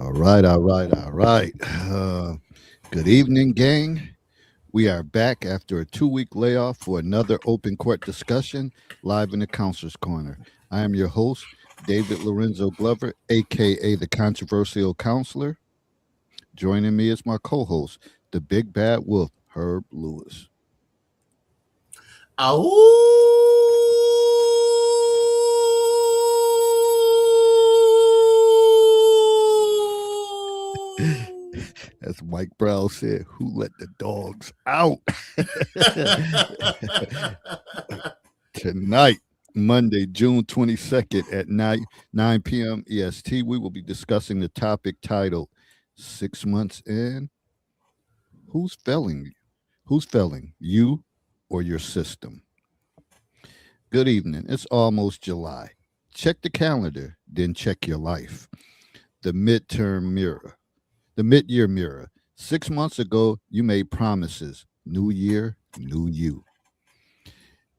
All right. Good evening, gang. We are back after a 2 week layoff for another open court discussion live in the Counselor's Corner. I am your host, David Lorenzo Glover, AKA the Controversial Counselor. Joining me is my co host, the Big Bad Wolff, Herb Lewis. As Mike Brown said, who let the dogs out? Tonight, Monday, June 22nd at 9 p.m. EST, we will be discussing the topic titled 6 Months In. Who's failing? Who's failing, you or your system? Good evening. It's almost July. Check the calendar, then check your life. The mid-year mirror. 6 months ago, you made promises. New year, new you.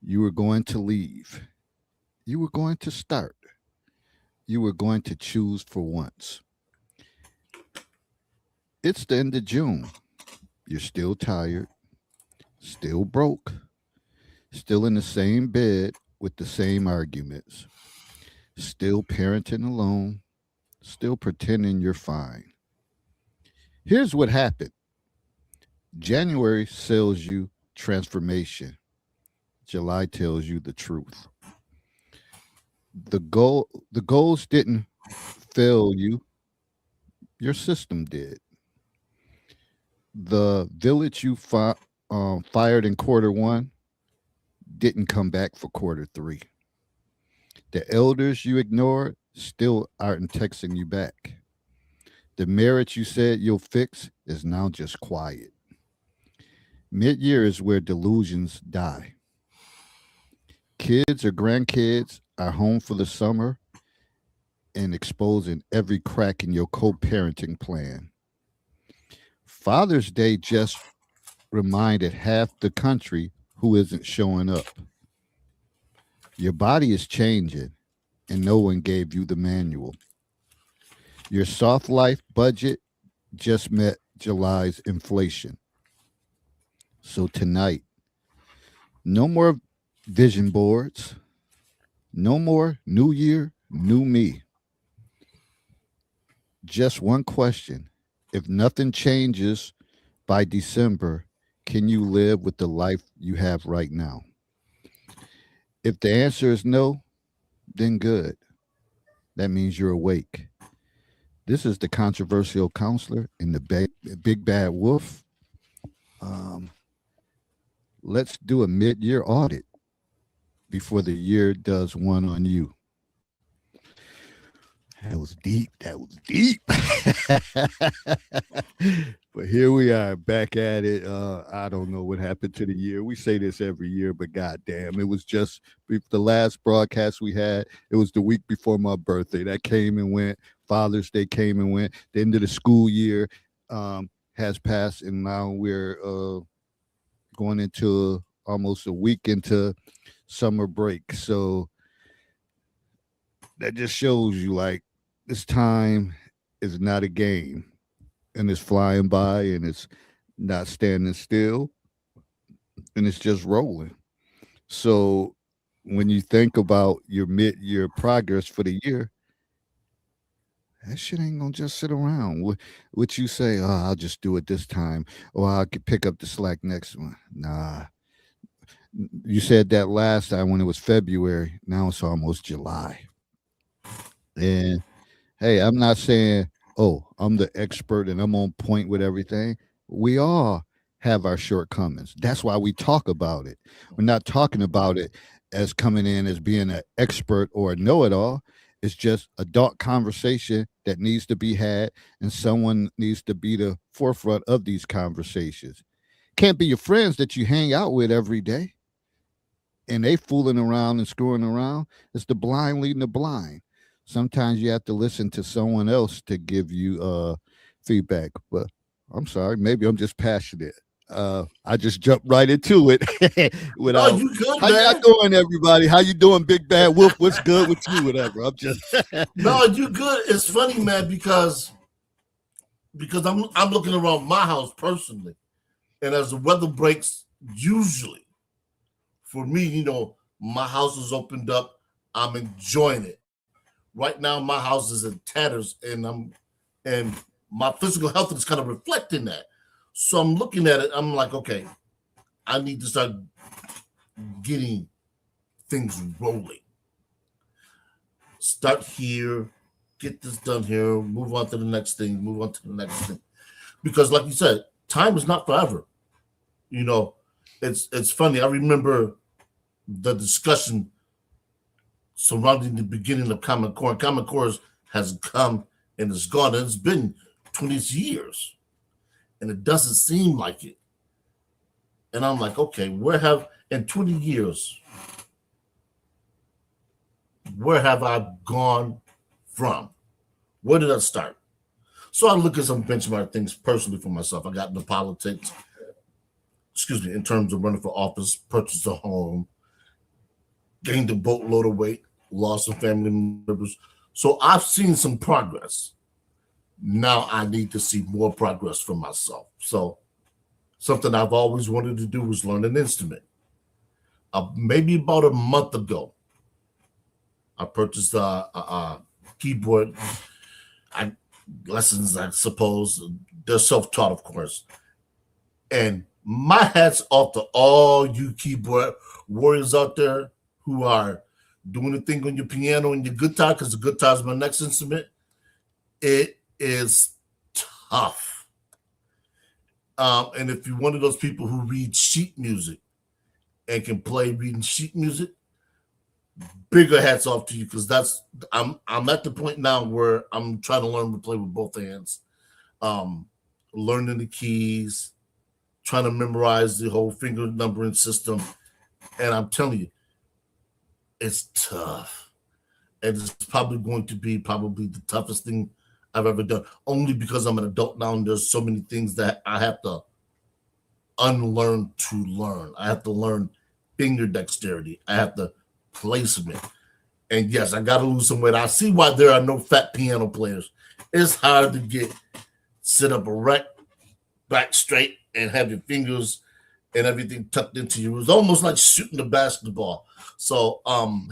You were going to leave. You were going to start. You were going to choose for once. It's the end of June. You're still tired, still broke, still in the same bed with the same arguments, still parenting alone, still pretending you're fine. Here's what happened. January sells you transformation. July tells you the truth. The goals didn't fail you. Your system did. The village you fired in quarter 1 didn't come back for quarter 3. The elders you ignored still aren't texting you back. The marriage you said you'll fix is now just quiet. Mid-year is where delusions die. Kids or grandkids are home for the summer and exposing every crack in your co-parenting plan. Father's Day just reminded half the country who isn't showing up. Your body is changing, and no one gave you the manual. Your soft life budget just met July's inflation. So tonight, no more vision boards, no more new year, new me. Just one question. If nothing changes by December, can you live with the life you have right now? If the answer is no, then good. That means you're awake. This is the Controversial Counselor in the Big Bad Wolff. Let's do a mid-year audit before the year does one on you. That was deep. But here we are back at it. I don't know what happened to the year. We say this every year, but goddamn, it was just the last broadcast we had. It was the week before my birthday. That came and went. Father's Day came and went. The end of the school year has passed, and now we're going into almost a week into summer break. So that just shows you, like, this time is not a game, and it's flying by, and it's not standing still, and it's just rolling. So when you think about your mid-year progress for the year, that shit ain't gonna just sit around. What you say, oh, I'll just do it this time, or I could pick up the slack next one. Nah. You said that last time when it was February. Now it's almost July. And hey, I'm not saying, oh, I'm the expert and I'm on point with everything. We all have our shortcomings. That's why we talk about it. We're not talking about it as coming in as being an expert or a know-it-all. It's just adult conversation that needs to be had, and someone needs to be the forefront of these conversations. Can't be your friends that you hang out with every day and they fooling around and screwing around. It's the blind leading the blind. Sometimes you have to listen to someone else to give you feedback. But I'm sorry, maybe I'm just passionate. I just jumped right into it. Without, you good, how man? y'all doing, everybody? How you doing, Big Bad Wolff? What's good with you? Whatever. I'm just no, you good. It's funny, man, because because I'm looking around my house personally, and as the weather breaks, usually for me, my house is opened up. I'm enjoying it. Right now, my house is in tatters, and my physical health is kind of reflecting that. So I'm looking at it. I'm like, okay, I need to start getting things rolling. Start here, get this done here, move on to the next thing, move on to the next thing. Because, like you said, time is not forever. You know, it's funny. I remember the discussion surrounding the beginning of Common Core. Common Core has come and it's gone. And it's been 20 years, and it doesn't seem like it. And I'm like, okay, in 20 years, where have I gone from? Where did I start? So I look at some benchmark things personally for myself. I got into politics, in terms of running for office, purchased a home, gained a boatload of weight, lost some family members. So I've seen some progress. Now I need to see more progress for myself. So something I've always wanted to do was learn an instrument. Maybe about a month ago, I purchased a keyboard. I lessons, I suppose. They're self-taught, of course. And my hat's off to all you keyboard warriors out there who are doing the thing on your piano and your guitar, because the guitar is my next instrument. It is tough. And if you're one of those people who read sheet music and can play reading sheet music, bigger hats off to you, because I'm at the point now where I'm trying to learn to play with both hands, um, learning the keys, trying to memorize the whole finger numbering system, and I'm telling you, it's tough, and it's probably going to be probably the toughest thing I've ever done. Only because I'm an adult now, and there's so many things that I have to unlearn to learn. I have to learn finger dexterity. I have to placement. And yes, I got to lose some weight. I see why there are no fat piano players. It's hard to sit up erect, back straight, and have your fingers and everything tucked into you. It was almost like shooting a basketball. So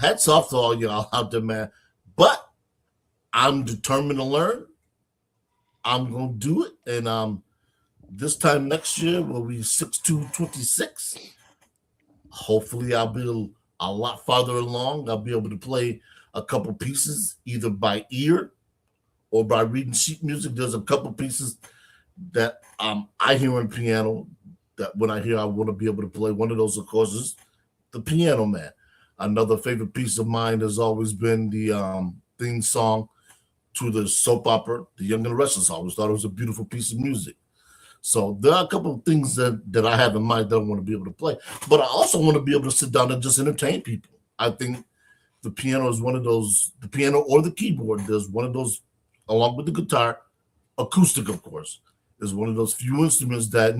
hats off to all y'all out there, man. But I'm determined to learn. I'm gonna do it. And this time next year will be 6/2/26. Hopefully I'll be a lot farther along. I'll be able to play a couple pieces either by ear or by reading sheet music. There's a couple pieces that I hear on piano that when I hear I want to be able to play. One of those, of course, is the Piano Man. Another favorite piece of mine has always been the theme song to the soap opera, The Young and the Restless. I always thought it was a beautiful piece of music. So there are a couple of things that I have in mind that I want to be able to play. But I also want to be able to sit down and just entertain people. I think the piano is one of those, the piano or the keyboard, there's one of those, along with the guitar, acoustic, of course, is one of those few instruments that,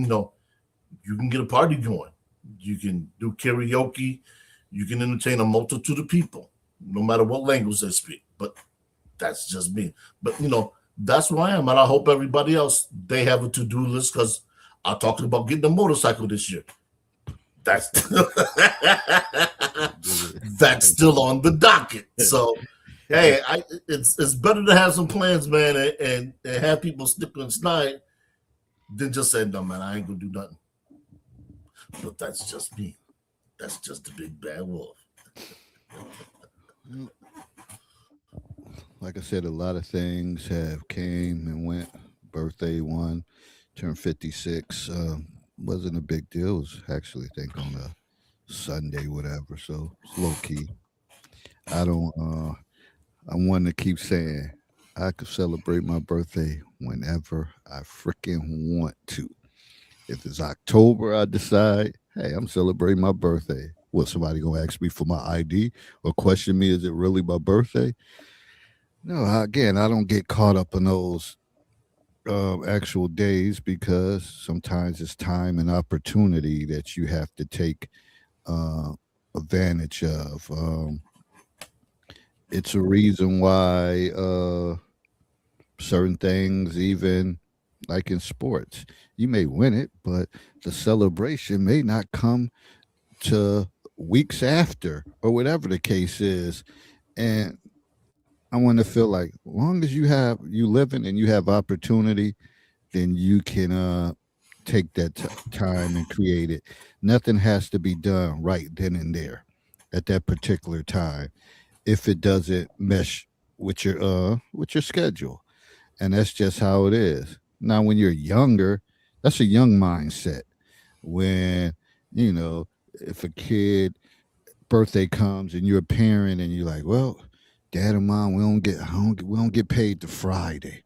you can get a party going. You can do karaoke. You can entertain a multitude of people, no matter what language they speak. But that's just me. But, that's where I am. And I hope everybody else, they have a to-do list, because I talked about getting a motorcycle this year. That's that's still on the docket. So, hey, it's better to have some plans, man, and have people stick and snide than just say, no, man, I ain't going to do nothing. But that's just me. That's just the Big Bad Wolff. Like I said, a lot of things have came and went. Birthday one, turned 56. Wasn't a big deal. It was actually, I think, on a Sunday, whatever. So it's low key. I don't. I want to keep saying I could celebrate my birthday whenever I freaking want to. If it's October, I decide, hey, I'm celebrating my birthday. What, somebody gonna ask me for my ID or question me? Is it really my birthday? No, again, I don't get caught up in those actual days, because sometimes it's time and opportunity that you have to take uh, advantage of. It's a reason why certain things, even. like in sports. You may win it, but the celebration may not come to weeks after or whatever the case is. And I want to feel like, as long as you living and you have opportunity, then you can take that time and create it. Nothing has to be done right then and there at that particular time if it doesn't mesh with your schedule. And that's just how it is. Now when you're younger, that's a young mindset. When, you know, if a kid birthday comes and you're a parent and you're like, well, dad and mom, we don't get paid to Friday.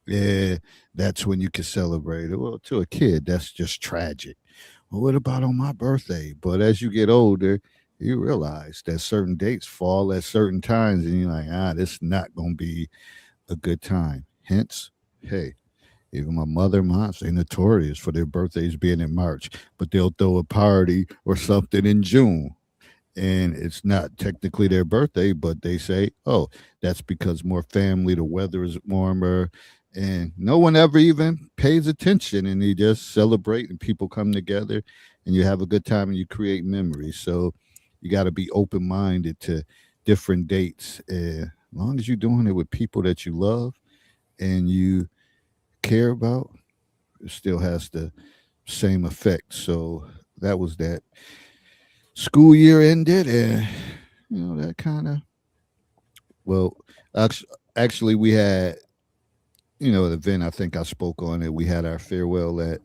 Yeah, that's when you can celebrate it. Well, to a kid, that's just tragic. Well, what about on my birthday? But as you get older, you realize that certain dates fall at certain times, and you're like, this is not going to be a good time. Hence, hey, even my mother and moms, they notorious for their birthdays being in March, but they'll throw a party or something in June, and it's not technically their birthday, but they say, oh, that's because more family, the weather is warmer, and no one ever even pays attention, and they just celebrate, and people come together, and you have a good time, and you create memories. So you got to be open minded to different dates, as long as you're doing it with people that you love and you care about, it still has the same effect. So that was that. School year ended, and that kind of, well, actually we had, the event, I think I spoke on it. We had our farewell at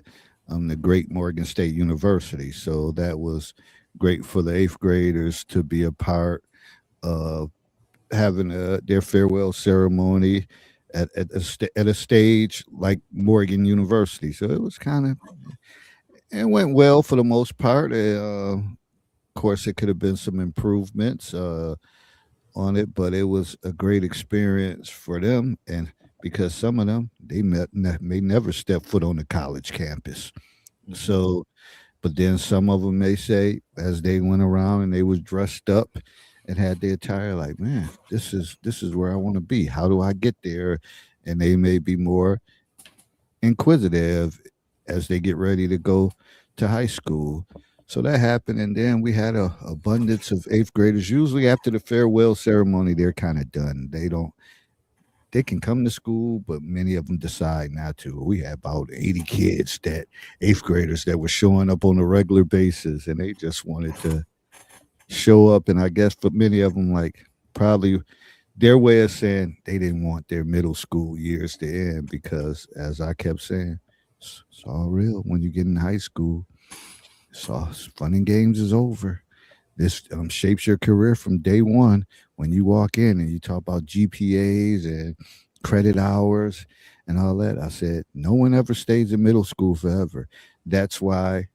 the great Morgan State University, so that was great for the eighth graders to be a part of having their farewell ceremony at a stage like Morgan University. So it was kind of, it went well for the most part. Of course, it could have been some improvements on it, but it was a great experience for them. And because some of them, may never step foot on the college campus. Mhm. So, but then some of them may say, as they went around and they was dressed up and had their attire, like, man, this is where I want to be. How do I get there? And they may be more inquisitive as they get ready to go to high school. So that happened, and then we had a abundance of eighth graders. Usually after the farewell ceremony, they're kind of done. They can come to school, but many of them decide not to. We had about 80 kids, that eighth graders, that were showing up on a regular basis, and they just wanted to show up. And I guess for many of them, like, probably their way of saying they didn't want their middle school years to end, because, as I kept saying, it's all real when you get in high school. It's all fun and games is over. This shapes your career from day one. When you walk in and you talk about GPAs and credit hours and all that, I said, no one ever stays in middle school forever. That's why,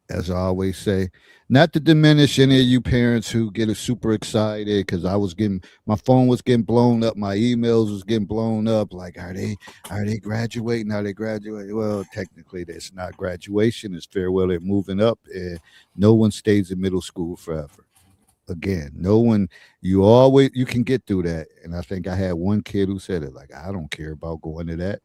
as I always say, not to diminish any of you parents who get super excited, because my phone was getting blown up, my emails was getting blown up. Like, are they graduating? Are they graduating? Well, technically, it's not graduation; it's farewell. They're moving up, and no one stays in middle school forever. Again, no one. You can get through that, and I think I had one kid who said it, like, I don't care about going to that.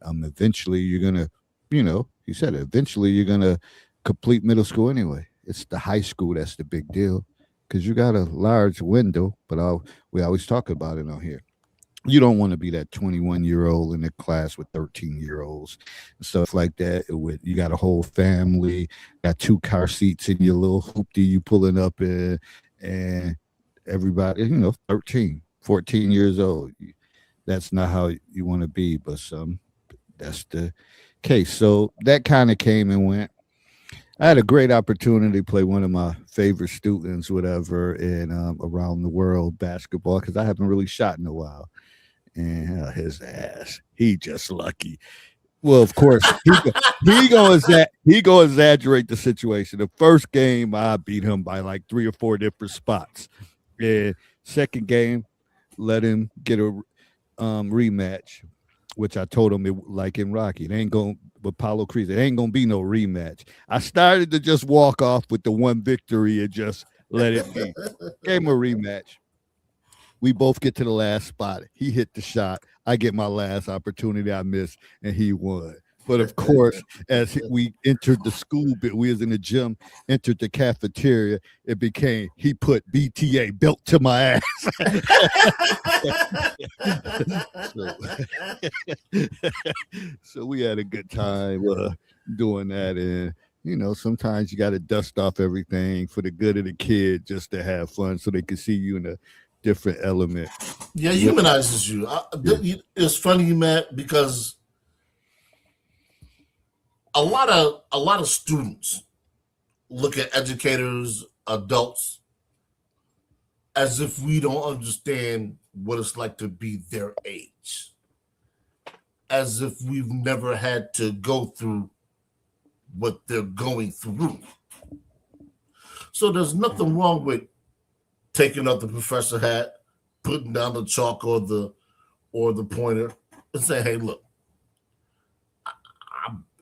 Eventually you're gonna, he said it, eventually you're gonna complete middle school anyway. It's the high school that's the big deal, because you got a large window. But we always talk about it on here. You don't want to be that 21-year-old in the class with 13-year-olds and stuff like that. With, you got a whole family, got two car seats in your little hoopty you pulling up in, and everybody, 13, 14 years old. That's not how you want to be, but that's the case. So that kind of came and went. I had a great opportunity to play one of my favorite students, whatever, in around the world basketball, because I haven't really shot in a while. And his ass, he just lucky. Well, of course, he gonna exaggerate the situation. The first game, I beat him by like 3 or 4 different spots. And second game, let him get a rematch, which I told him, like in Rocky, it ain't going with Paulo Creed. It ain't gonna be no rematch. I started to just walk off with the one victory and just let it be. Gave him a rematch. We both get to the last spot. He hit the shot. I get my last opportunity I missed, and he won. But of course, as we entered the school, we was in the gym, entered the cafeteria, it became he put BTA belt to my ass. So we had a good time doing that, and sometimes you got to dust off everything for the good of the kid, just to have fun, so they can see you in a different element. Yeah, humanizes you. It's funny, Matt, because a lot of students look at educators, adults, as if we don't understand what it's like to be their age, as if we've never had to go through what they're going through. So there's nothing wrong with taking up the professor hat, putting down the chalk or the pointer, and saying, "Hey, look,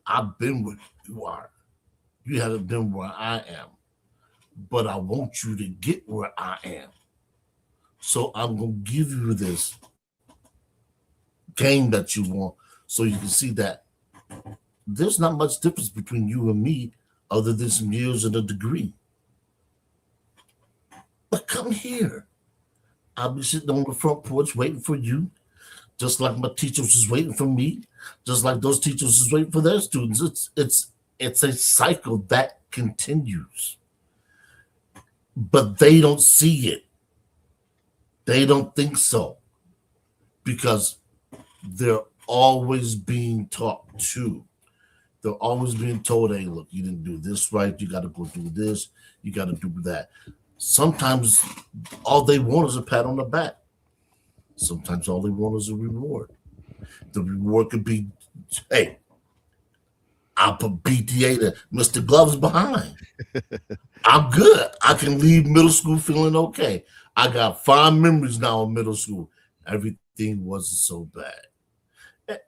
I've been where you are. You haven't been where I am, but I want you to get where I am. So I'm gonna give you this game that you want, so you can see that there's not much difference between you and me, other than some years and a degree. But come here. I'll be sitting on the front porch waiting for you, just like my teachers was waiting for me, just like those teachers was waiting for their students. It's a cycle that continues, but they don't see it. They don't think so, because they're always being taught to. They're always being told, "Hey, look, you didn't do this right. You got to go do this. You got to do that." Sometimes all they want is a pat on the back. Sometimes all they want is a reward. The reward could be, "Hey, I'll put BTA to Mr. Gloves behind. I'm good. I can leave middle school feeling okay. I got fond memories now in middle school. Everything wasn't so bad."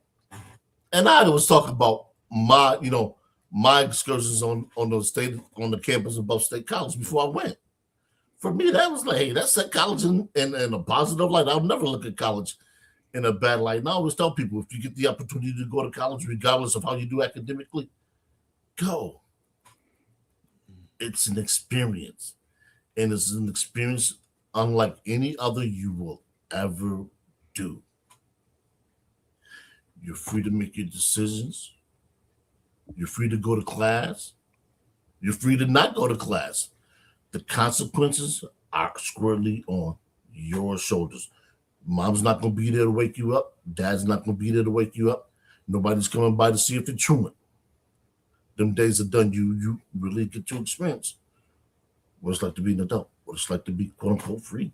And I was talking about my excursions on the campus of Buff State College before I went. For me, that was like, hey, that set college in a positive light. I'll never look at college in a bad light. And I always tell people, if you get the opportunity to go to college, regardless of how you do academically, go. It's an experience. And it's an experience unlike any other you will ever do. You're free to make your decisions. You're free to go to class. You're free to not go to class. The consequences are squarely on your shoulders. Mom's not going to be there to wake you up. Dad's not going to be there to wake you up. Nobody's coming by to see if you're truant. Them days are done. You really get to experience what it's like to be an adult, what it's like to be quote unquote free.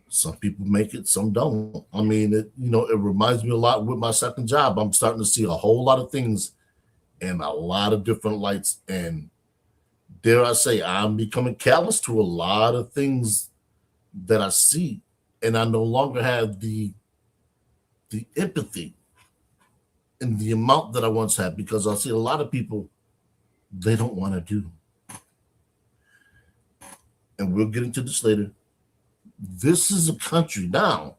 Some people make it, some don't. I mean, it reminds me a lot with my second job. I'm starting to see a whole lot of things in a lot of different lights. And dare I say, I'm becoming callous to a lot of things that I see. And I no longer have the empathy in the amount that I once had, because I see a lot of people, they don't want to do. And we'll get into this later. This is a country now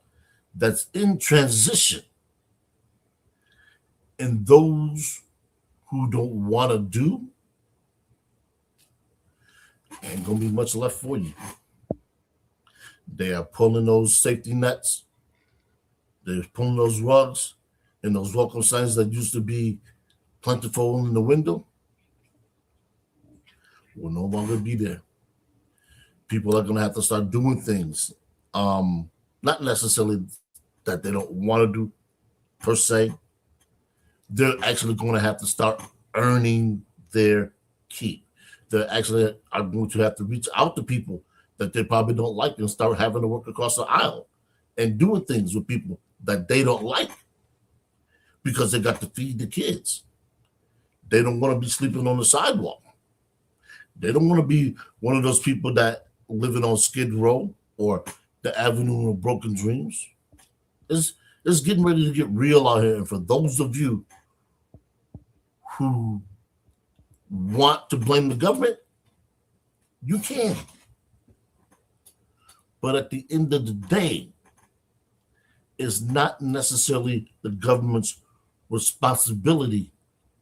that's in transition. And those who don't want to do, ain't going to be much left for you. They are pulling those safety nets. They're pulling those rugs and those welcome signs that used to be plentiful in the window will no longer be there. People are going to have to start doing things, not necessarily that they don't want to do per se. They're actually going to have to start earning their keep. They actually are going to have to reach out to people that they probably don't like and start having to work across the aisle and doing things with people that they don't like, because they got to feed the kids. They don't want to be sleeping on the sidewalk. They don't want to be one of those people that living on Skid Row or the Avenue of Broken Dreams. It's getting ready to get real out here. And for those of you who want to blame the government, you can. But at the end of the day, it's not necessarily the government's responsibility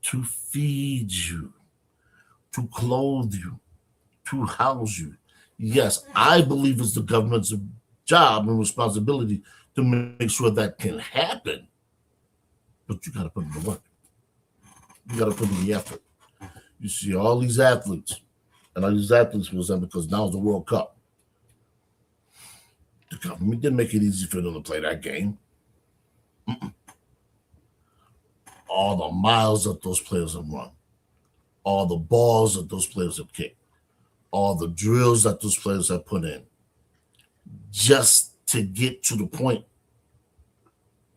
to feed you, to clothe you, to house you. Yes, I believe it's the government's job and responsibility to make sure that can happen, but you got to put in the work. You got to put in the effort. You see all these athletes, and I use athletes for example because now it's the World Cup. The government didn't make it easy for them to play that game. All the miles that those players have run, all the balls that those players have kicked, all the drills that those players have put in, just to get to the point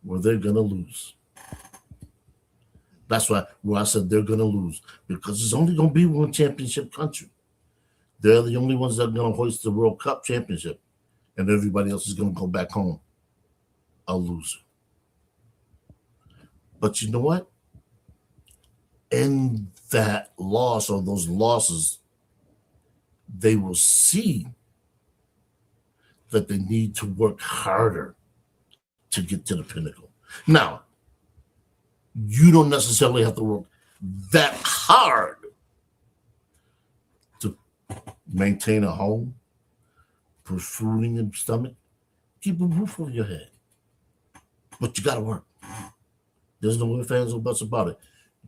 where they're gonna lose. That's why where I said they're gonna lose because it's only gonna be one championship country. They're the only ones that are gonna hoist the World Cup championship, and everybody else is gonna go back home a loser. But you know what? In that loss or those losses, they will see that they need to work harder to get to the pinnacle. Now, you don't necessarily have to work that hard to maintain a home, put food in your stomach, keep a roof over your head. But you got to work. There's no ifs, ands, or buts about it.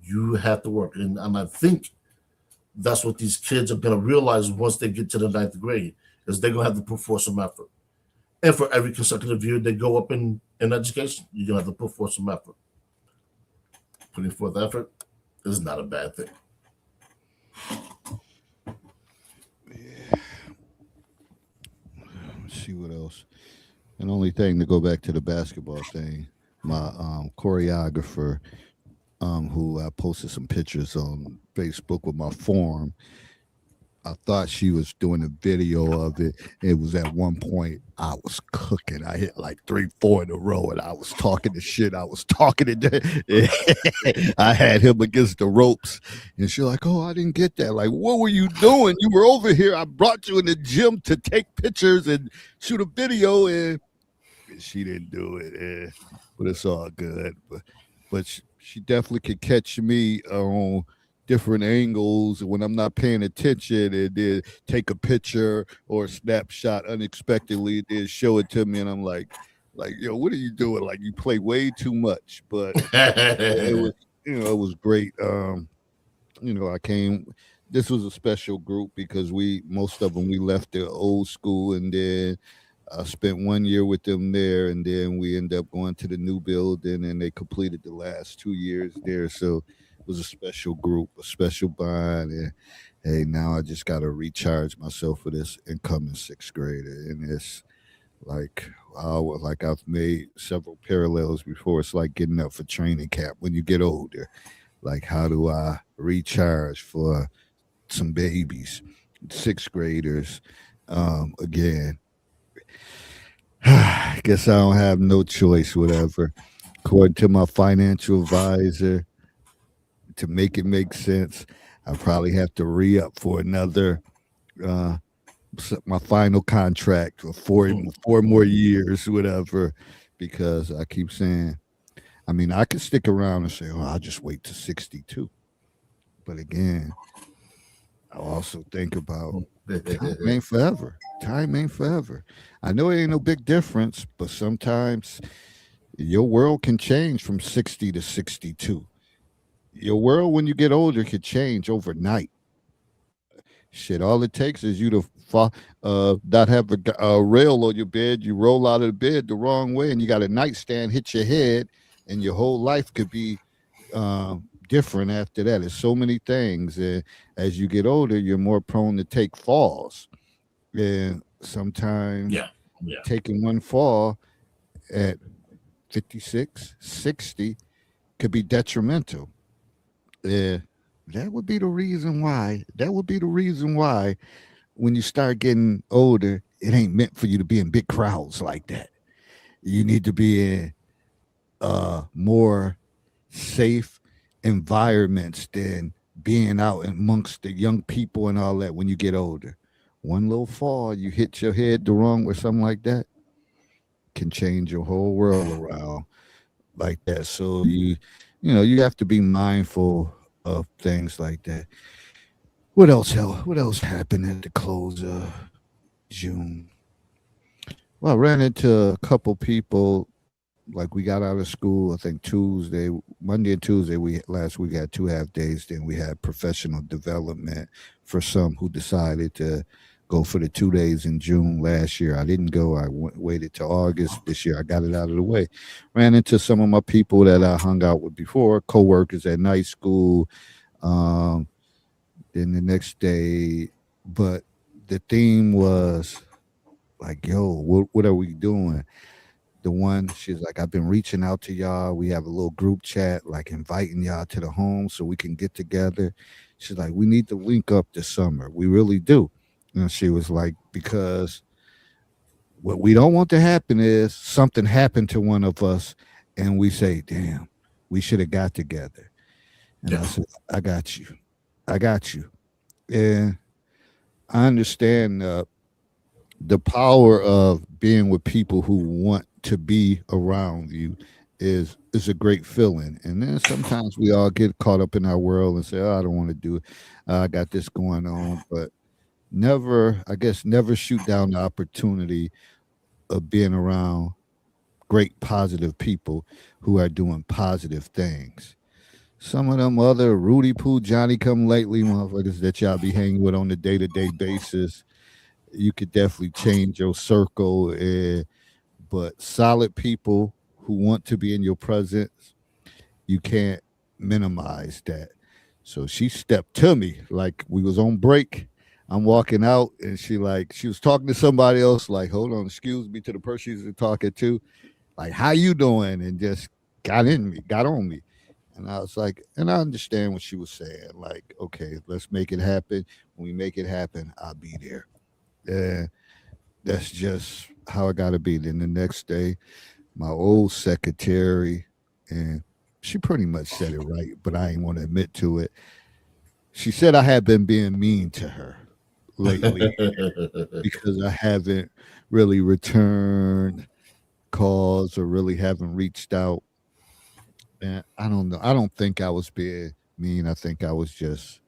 You have to work. And I think that's what these kids are going to realize once they get to the ninth grade, is they're going to have to put forth some effort. And for every consecutive year they go up in education, you're going to have to put forth some effort. Putting forth effort is not a bad thing. Let's see what else. And only thing to go back to the basketball thing, my choreographer, who I posted some pictures on Facebook with my form. I thought she was doing a video of it. It was at one point I was cooking. I hit like 3-4 in a row, and I was talking to shit. I was talking to. I had him against the ropes, and she's like, "Oh, I didn't get that. Like, what were you doing? You were over here. I brought you in the gym to take pictures and shoot a video, and she didn't do it. But it's all good. But she definitely could catch me on different angles when I'm not paying attention, and then take a picture or a snapshot unexpectedly, then show it to me, and I'm like, yo, what are you doing? Like, you play way too much. But it was, it was great. I came. This was a special group because most of them we left the old school, and then I spent 1 year with them there, and then we ended up going to the new building, and they completed the last 2 years there. So it was a special group, a special bond. And hey, now I just got to recharge myself for this incoming sixth grader. And it's like, wow, like I've made several parallels before. It's like getting up for training camp when you get older. Like, how do I recharge for some babies, sixth graders? Again, I guess I don't have no choice, whatever. According to my financial advisor, to make it make sense, I probably have to re up for another, uh, my final contract for four more years, whatever, because I keep saying, I mean, I could stick around and say, oh, I'll just wait to 62. But again, I also think about time ain't forever. Time ain't forever. I know it ain't no big difference, but sometimes your world can change from 60 to 62. Your world when you get older could change overnight. Shit, all it takes is you to not have a rail on your bed. You roll out of the bed the wrong way, and you got a nightstand hit your head, and your whole life could be different after that. There's so many things. And as you get older, you're more prone to take falls. And sometimes Yeah, yeah. taking one fall at 56, 60 could be detrimental. Yeah, that would be the reason why. That would be the reason why when you start getting older, it ain't meant for you to be in big crowds like that. You need to be in more safe environments than being out amongst the young people and all that when you get older. One little fall, you hit your head the wrong way, something like that, can change your whole world around like that. So you have to be mindful of things like that. What else? Hell, what else happened at the close of June? Well, I ran into a couple people. Like we got out of school, I think Tuesday, Monday and Tuesday. We last week had 2 half days. Then we had professional development for some who decided to go for the 2 days in June last year. I didn't go. Waited till August this year. I got it out of the way. Ran into some of my people that I hung out with before, coworkers at night school. Um, then the next day, but the theme was like, yo, what are we doing? The one, she's like, I've been reaching out to y'all. We have a little group chat, like inviting y'all to the home so we can get together. She's like, we need to link up this summer. We really do. And she was like, because what we don't want to happen is something happened to one of us and we say, damn, we should have got together. And Yeah. I said, I got you. I got you. And I understand the power of being with people who want to be around you is a great feeling. And then sometimes we all get caught up in our world and say, "Oh, I don't want to do it. I got this going on." But never, I guess, never shoot down the opportunity of being around great positive people who are doing positive things. Some of them other Rudy Poo, Johnny come lately motherfuckers that y'all be hanging with on a day-to-day basis, you could definitely change your circle. But solid people who want to be in your presence, you can't minimize that. So she stepped to me like we was on break. I'm walking out and she was talking to somebody else, like, hold on, excuse me, to the person she's talking to, like, how you doing? And just got on me. And I was like, and I understand what she was saying. Like, okay, let's make it happen. When we make it happen, I'll be there. And that's just how I got to be. Then the next day, my old secretary, and she pretty much said it right, but I ain't want to admit to it. She said I had been being mean to her lately because I haven't really returned calls or really haven't reached out. And I don't know. I don't think I was being mean. I think I was just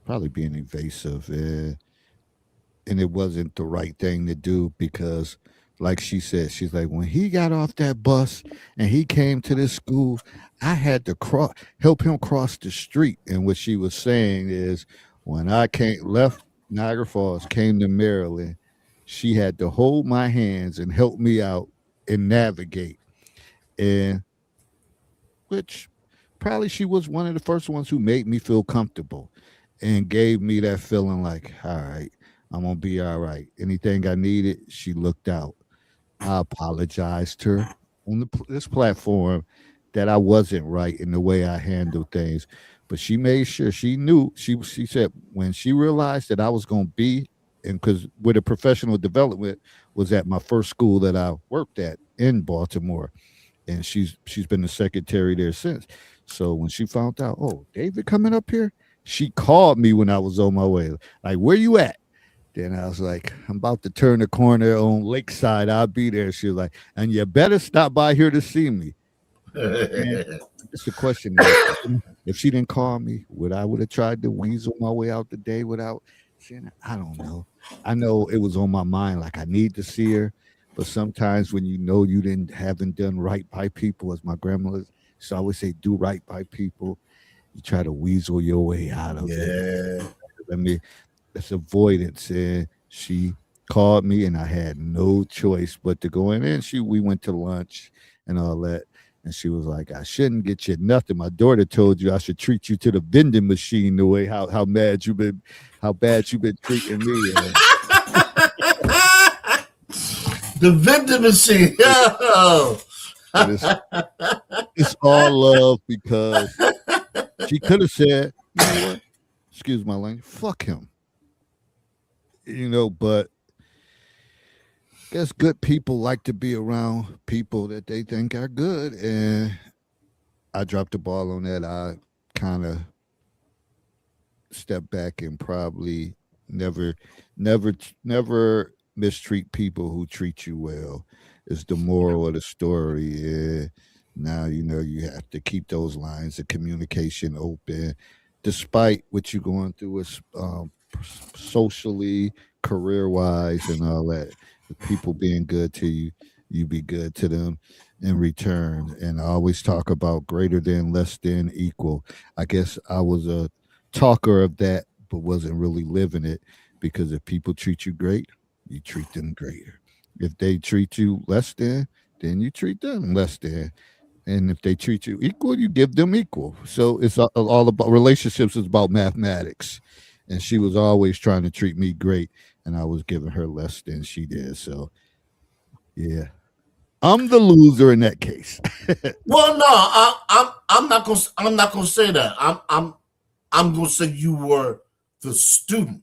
probably being evasive. And it wasn't the right thing to do because like she said, she's like, when he got off that bus and he came to this school, I had to help him cross the street. And what she was saying is, when I came left Niagara Falls, came to Maryland, she had to hold my hands and help me out and navigate. And which probably she was one of the first ones who made me feel comfortable and gave me that feeling like, all right, I'm gonna be all right. Anything I needed, she looked out. I apologized to her on this platform that I wasn't right in the way I handled things, but she made sure she knew. She said when she realized that I was gonna be, and because with a professional development was at my first school that I worked at in Baltimore, and she's been the secretary there since. So when she found out, oh, David coming up here, she called me when I was on my way. Like, where you at? Then I was like, I'm about to turn the corner on Lakeside. I'll be there. She was like, and you better stop by here to see me. And it's the question is, if she didn't call me, would have tried to weasel my way out the day without seeing her? I don't know. I know it was on my mind, like I need to see her. But sometimes when you know you didn't haven't done right by people, as my grandmother used to always say, do right by people, you try to weasel your way out of it. Yeah. I mean, it's avoidance. And she called me, and I had no choice but to go in. And we went to lunch and all that. And she was like, I shouldn't get you nothing. My daughter told you I should treat you to the vending machine the way how mad you been, how bad you been treating me. And The vending machine. Yo. but it's all love because she could have said, you know what? Excuse my language, fuck him. But guess good people like to be around people that they think are good. And I dropped the ball on that. I kind of step back and probably never, never mistreat people who treat you well. Is the moral of the story. Now you have to keep those lines of communication open, despite what you're going through with socially, career wise, and all that. With people being good to you, you be good to them in return. And I always talk about greater than, less than, equal. I guess I was a talker of that, but wasn't really living it, because if people treat you great, you treat them greater. If they treat you less than, then you treat them less than. And if they treat you equal, you give them equal. So it's all about relationships. Is about mathematics, and she was always trying to treat me great, and I was giving her less than she did. So yeah, I'm the loser in that case. Well, no, I'm not gonna say that. I'm gonna say you were the student.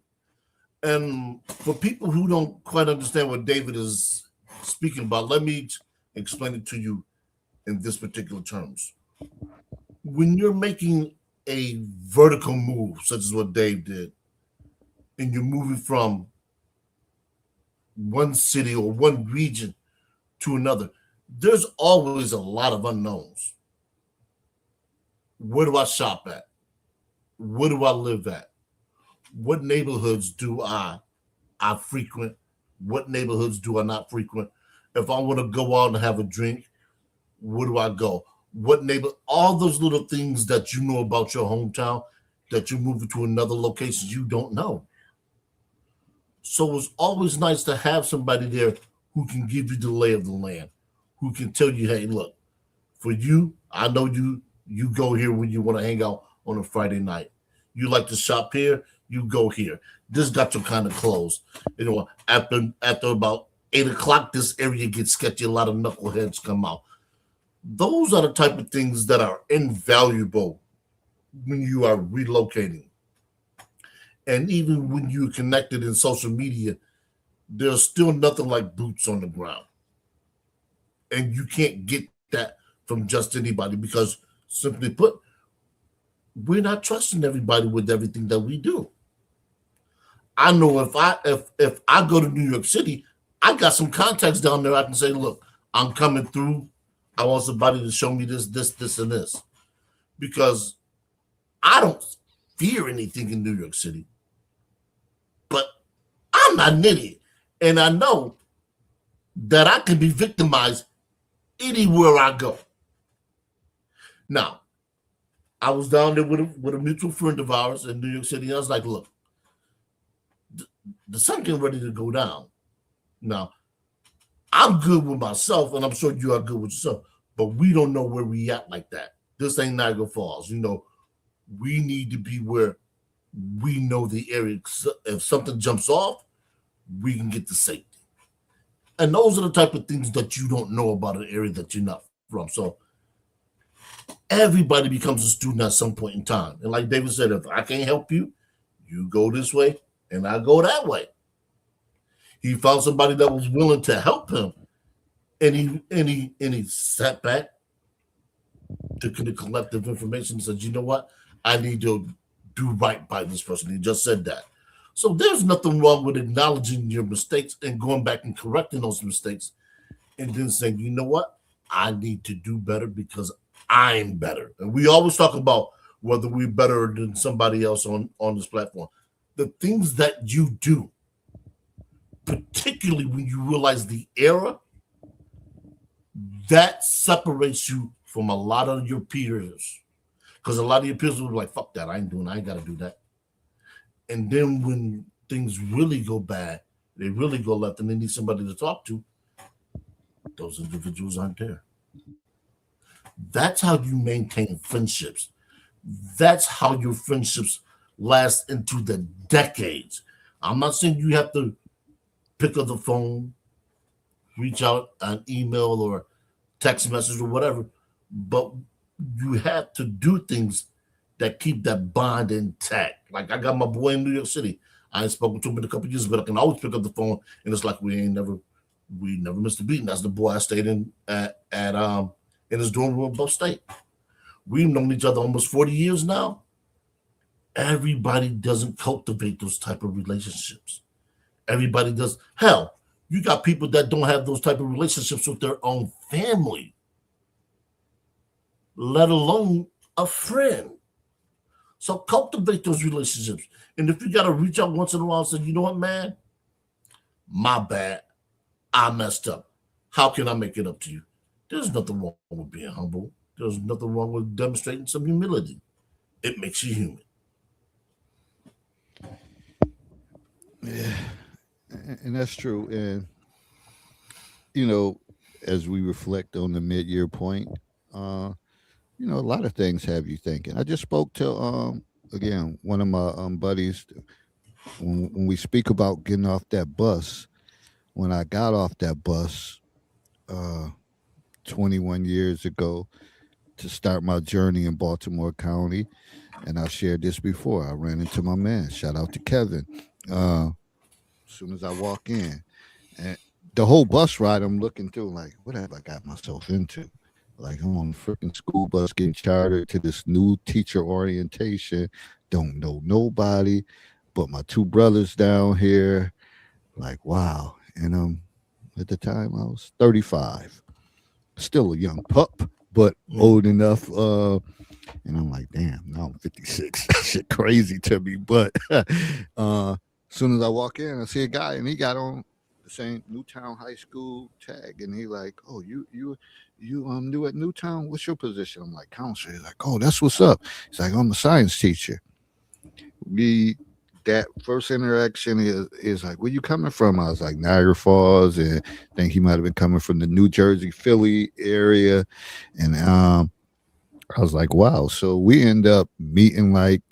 And for people who don't quite understand what David is speaking about, let me explain it to you in this particular terms. When you're making a vertical move, such as what Dave did, and you're moving from one city or one region to another, there's always a lot of unknowns. Where do I shop at? Where do I live at? What neighborhoods do I frequent? What neighborhoods do I not frequent? If I want to go out and have a drink, where do I go? What neighbor? All those little things that you know about your hometown, that you're moving to another location, you don't know. So it's always nice to have somebody there who can give you the lay of the land, who can tell you, hey, look, for you, I know you go here when you want to hang out on a Friday night. You like to shop here, you go here. This got your kind of clothes. After about 8 o'clock, this area gets sketchy. A lot of knuckleheads come out. Those are the type of things that are invaluable when you are relocating. And even when you're connected in social media, there's still nothing like boots on the ground. And you can't get that from just anybody because, simply put, we're not trusting everybody with everything that we do. I know if I go to New York City, I got some contacts down there. I can say, look, I'm coming through. I want somebody to show me this, and this. Because I don't fear anything in New York City. But I'm not an idiot. And I know that I can be victimized anywhere I go. Now, I was down there with a mutual friend of ours in New York City. And I was like, look, the sun getting ready to go down. Now, I'm good with myself, and I'm sure you are good with yourself, but we don't know where we at like that. This ain't Niagara Falls. We need to be where we know the area. If something jumps off, we can get to safety. And those are the type of things that you don't know about an area that you're not from. So everybody becomes a student at some point in time. And like David said, if I can't help you, you go this way and I go that way. He found somebody that was willing to help him. And he sat back, took in the collective information and said, you know what? I need to do right by this person. He just said that. So there's nothing wrong with acknowledging your mistakes and going back and correcting those mistakes and then saying, you know what? I need to do better because I'm better. And we always talk about whether we're better than somebody else on this platform. The things that you do, particularly when you realize the error, that separates you from a lot of your peers. Because a lot of your peers will be like, fuck that, I ain't got to do that. And then when things really go bad, they really go left and they need somebody to talk to, those individuals aren't there. That's how you maintain friendships. That's how your friendships last into the decades. I'm not saying you have to pick up the phone, reach out an email or text message or whatever, but you have to do things that keep that bond intact. Like I got my boy in New York City. I ain't spoken to him in a couple of years, but I can always pick up the phone, and it's like we never missed a beat. And that's the boy I stayed in in his dorm room above state. We've known each other almost 40 years now. Everybody doesn't cultivate those type of relationships. Everybody does. Hell, you got people that don't have those type of relationships with their own family. let alone a friend. So cultivate those relationships. And if you got to reach out once in a while and say, you know what, man, my bad, I messed up. How can I make it up to you? There's nothing wrong with being humble. There's nothing wrong with demonstrating some humility. It makes you human. Yeah, and that's true. And you know, as we reflect on the mid-year point, uh, a lot of things have you thinking. I just spoke to again one of my buddies when we speak about getting off that bus. When I got off that bus, uh, 21 years ago, to start my journey in Baltimore County, and I've shared this before. I ran into my man. Shout out to Kevin. Uh, as soon as I walk in, and the whole bus ride, I'm looking through like, what have I got myself into? Like I'm on a freaking school bus getting chartered to this new teacher orientation. Don't know nobody, but my two brothers down here. Like wow, and at the time I was 35, still a young pup, but Mm. old enough. And I'm like, damn, now I'm 56. That shit crazy to me. But as soon as I walk in, I see a guy, and he got on the same Newtown High School tag, and he like, oh, you new at Newtown? What's your position? I'm like, counselor. He's like, oh, that's what's up. He's like, I'm a science teacher. We that first interaction is like, where you coming from? I was like, Niagara Falls, and I think he might have been coming from the New Jersey, Philly area, and I was like, wow. So we end up meeting like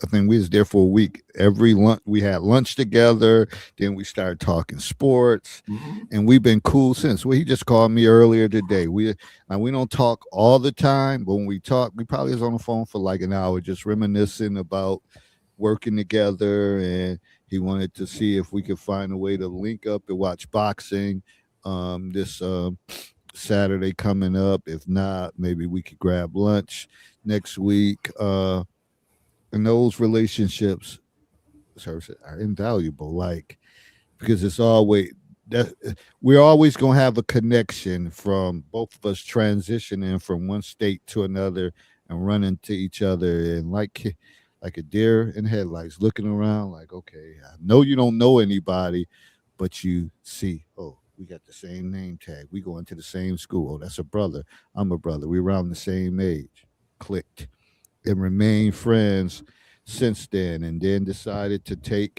I think we was there for a week. Every lunch we had lunch together. Then we started talking sports, Mhm. and we've been cool since. Well, he just called me earlier today. We don't talk all the time, but when we talk, we probably was on the phone for like an hour, just reminiscing about working together. And he wanted to see if we could find a way to link up and watch boxing. This Saturday coming up. If not, maybe we could grab lunch next week. And those relationships, sorry, are invaluable. Like because it's always that we're always gonna have a connection from both of us transitioning from one state to another and running to each other and like a deer in headlights, looking around like, okay, I know you don't know anybody, but you see, oh, we got the same name tag. We going to the same school. Oh, that's a brother. I'm a brother. We around the same age. Clicked and remained friends since then. And then decided to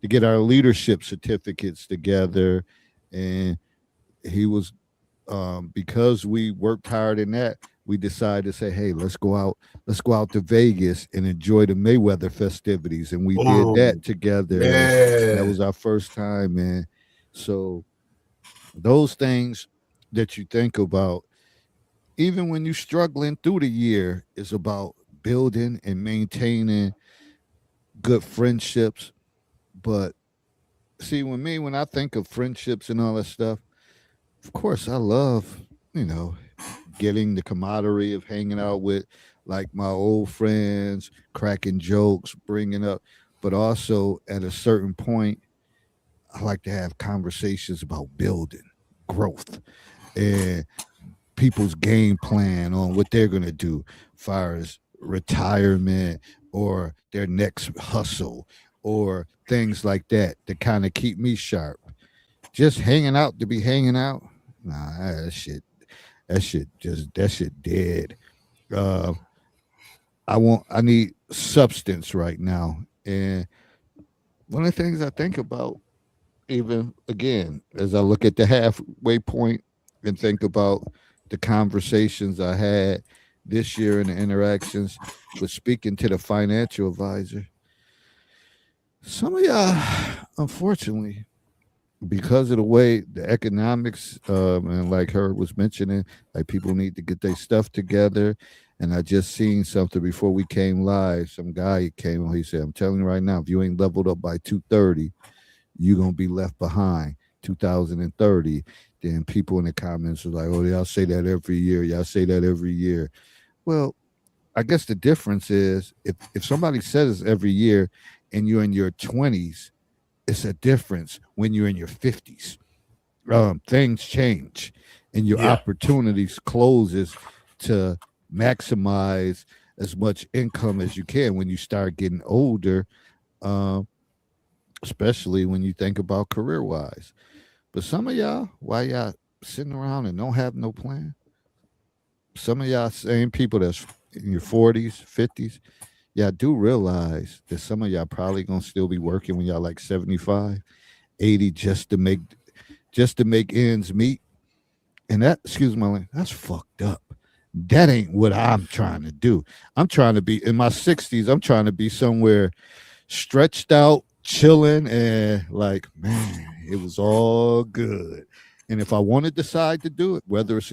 get our leadership certificates together. And he was because we worked hard in that, we decided to say, hey, let's go out to Vegas and enjoy the Mayweather festivities. And we did Oh, that together. And that man. was our first time, man. So those things that you think about, even when you're struggling through the year, is about building and maintaining good friendships. But see, when I think of friendships and all that stuff, of course I love, you know, getting the camaraderie of hanging out with like my old friends, cracking jokes, bringing up, but also at a certain point, I like to have conversations about building, growth, and people's game plan on what they're going to do as far as retirement or their next hustle or things like that to kind of keep me sharp. Just hanging out to be hanging out, nah, that shit dead. Uh, I need substance right now, and one of the things I think about, even again, as I look at the halfway point and think about the conversations I had this year and the interactions with speaking to the financial advisor, some of y'all, unfortunately, because of the way the economics and like her was mentioning, like people need to get their stuff together. And I just seen something before we came live. Some guy came on. He said, "I'm telling you right now, if you ain't leveled up by 2:30, you're gonna be left behind 2030." Then people in the comments were like, "Oh, y'all say that every year. Y'all say that every year." Well, I guess the difference is if somebody says every year and you're in your 20s, it's a difference when you're in your 50s. Things change and your Yeah. opportunities closes to maximize as much income as you can when you start getting older, uh, especially when you think about career wise. But some of y'all, why y'all sitting around and don't have no plan? Some of y'all same people that's in your 40s, 50s, y'all do realize that some of y'all probably gonna still be working when y'all like 75, 80 just to make ends meet. And that, excuse my language, that's fucked up. That ain't what I'm trying to do. I'm trying to be in my 60s, I'm trying to be somewhere stretched out, chilling, and like, man, it was all good. And if I want to decide to do it, whether it's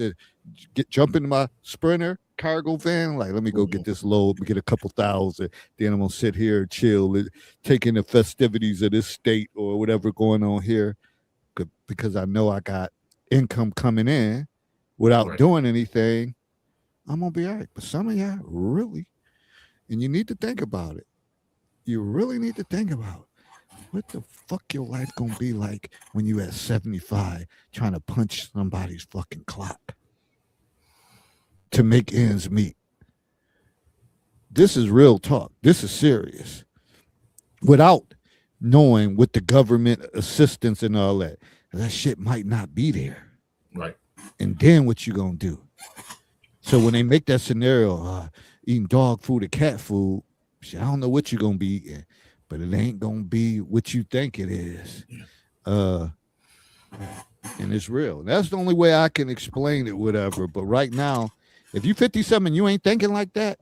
jump into my Sprinter cargo van, like let me go get this load, get a couple thousand, then I'm gonna sit here and chill, take in the festivities of this state or whatever going on here, because I know I got income coming in without doing anything. I'm gonna be all right. But some of y'all really, and you need to think about it. You really need to think about what the fuck your life gonna be like when you at 75 trying to punch somebody's fucking clock to make ends meet. This is real talk. This is serious. Without knowing what the government assistance and all that shit might not be there. Right. And then what you gonna do? So when they make that scenario, eating dog food or cat food, I don't know what you're gonna be eating, but it ain't gonna be what you think it is. And it's real. That's the only way I can explain it, whatever. But right now, if you 57, you ain't thinking like that,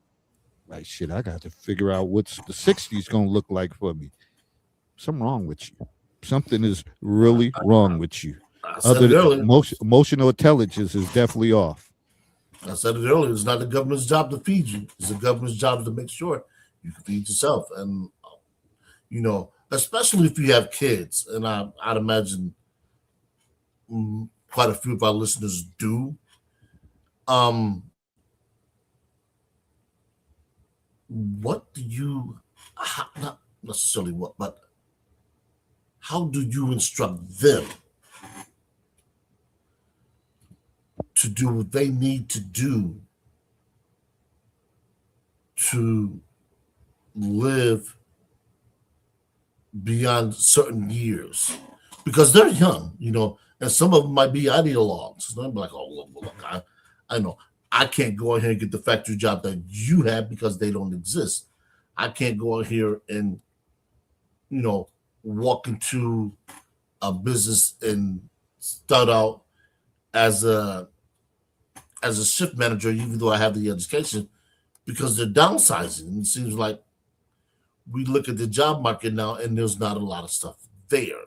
like shit, I got to figure out what's the 60s gonna look like for me. Something wrong with you. Something is really wrong with you. Other than emotional intelligence is definitely off. I said it earlier. It's not the government's job to feed you. It's the government's job to make sure you can feed yourself. And, you know, especially if you have kids, and I'd imagine quite a few of our listeners do. What do you, not necessarily what, but how do you instruct them to do what they need to do to live beyond certain years? Because they're young, you know, and some of them might be ideologues. They'll be like, oh, look, I know. I can't go in here and get the factory job that you have because they don't exist. I can't go in here and, you know, walk into a business and start out as a shift manager, even though I have the education, because they're downsizing. And it seems like we look at the job market now and there's not a lot of stuff there.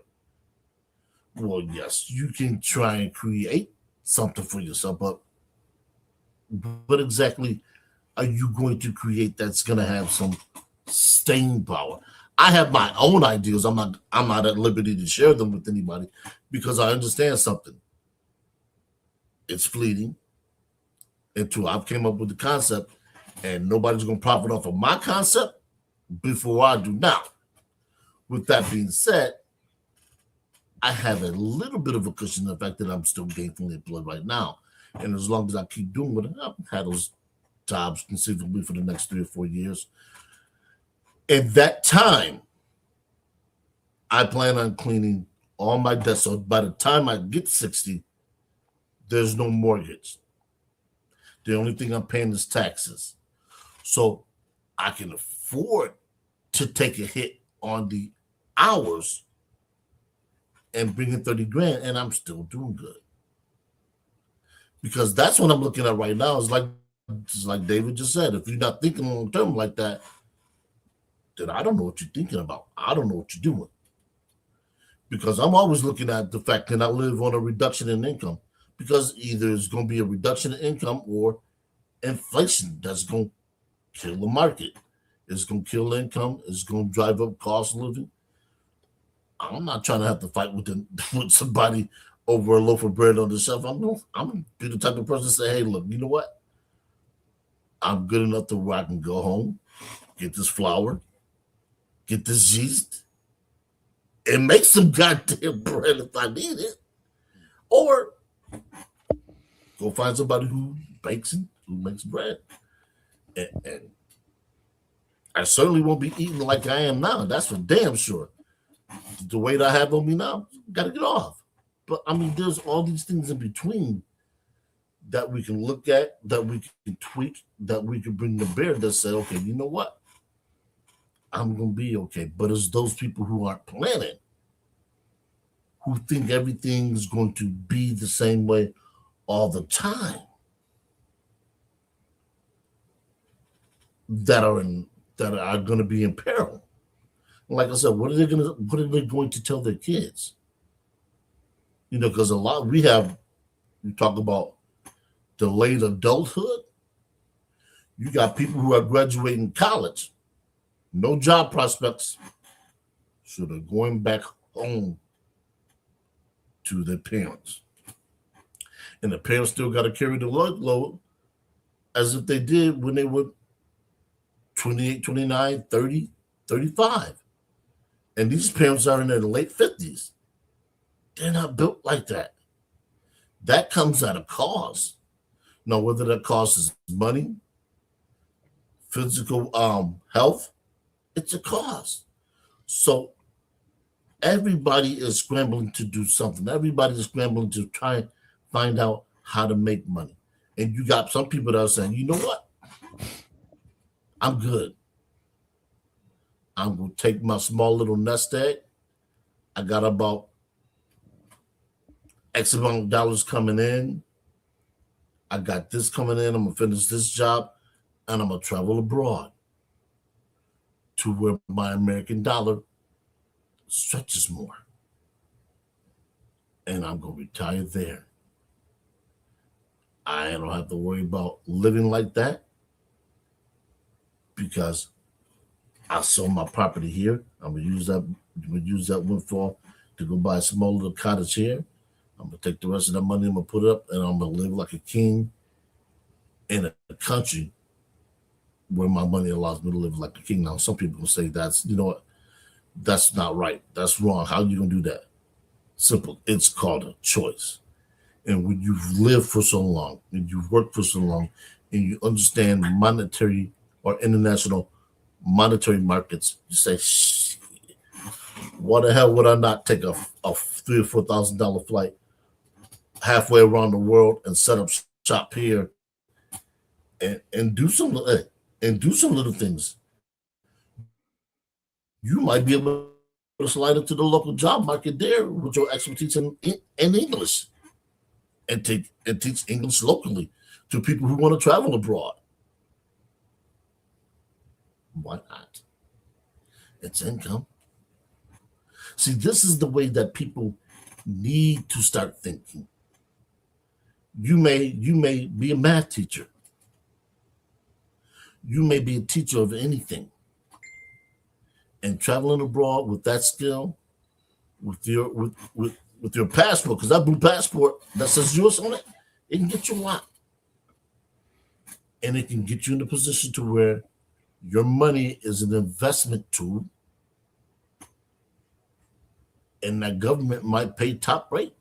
Well, yes, you can try and create something for yourself, but what exactly are you going to create that's going to have some staying power? I have my own ideas. I'm not at liberty to share them with anybody because I understand something. It's fleeting. And two, I've came up with the concept, and nobody's going to profit off of my concept before I do. Now, with that being said, I have a little bit of a cushion in the fact that I'm still gainfully employed right now. And as long as I keep doing what I've had those jobs conceivably for the next 3 or 4 years. At that time, I plan on cleaning all my debts. So by the time I get 60, there's no mortgage. The only thing I'm paying is taxes. So I can afford to take a hit on the hours and bring in 30 grand, and I'm still doing good. Because that's what I'm looking at right now. It's like David just said, if you're not thinking long term like that, then I don't know what you're thinking about. I don't know what you're doing. Because I'm always looking at the fact that I live on a reduction in income. Because either it's going to be a reduction in income or inflation that's going to kill the market. It's going to kill income. It's going to drive up cost of living. I'm not trying to have to fight with somebody over a loaf of bread on the shelf. I'm going to be the type of person to say, hey, look, you know what? I'm good enough to where I can go home, get this flour, get this yeast, and make some goddamn bread if I need it. Or go find somebody who bakes and who makes bread. And I certainly won't be eating like I am now. That's for damn sure. The weight I have on me now, got to get off. But I mean, there's all these things in between that we can look at, that we can tweak, that we can bring to bear that say, okay, you know what? I'm going to be okay. But it's those people who aren't planning, who think everything's going to be the same way all the time, that are going to be in peril. Like I said, what are they going to tell their kids? You know, because we talk about delayed adulthood. You got people who are graduating college, no job prospects, so they're going back home to their parents. And the parents still got to carry the load as if they did when they were 28, 29, 30, 35. And these parents are in their late 50s. They're not built like that. That comes at a cost. Now, whether that cost is money, physical health, it's a cost. So everybody is scrambling to do something. Everybody is scrambling to try and find out how to make money. And you got some people that are saying, you know what? I'm good. I'm going to take my small little nest egg. I got about X amount of dollars coming in. I got this coming in. I'm going to finish this job, and I'm going to travel abroad to where my American dollar stretches more. And I'm going to retire there. I don't have to worry about living like that because I sold my property here. I'm gonna use that windfall to go buy a small little cottage here. I'm gonna take the rest of that money, I'm gonna put it up, and I'm gonna live like a king in a country where my money allows me to live like a king. Now, some people will say that's not right. That's wrong. How are you gonna do that? Simple. It's called a choice. And when you've lived for so long, and you've worked for so long, and you understand monetary or international monetary markets, you say, why the hell would I not take a $3,000 or $4,000 flight halfway around the world and set up shop here and do some little things? You might be able to slide into the local job market there with your expertise in English and teach English locally to people who want to travel abroad. Why not? It's income. See, this is the way that people need to start thinking. You may be a math teacher. You may be a teacher of anything. And traveling abroad with that skill, with your passport, because that blue passport that says US on it, it can get you a lot. And it can get you in a position to where your money is an investment tool, and that government might pay top rate.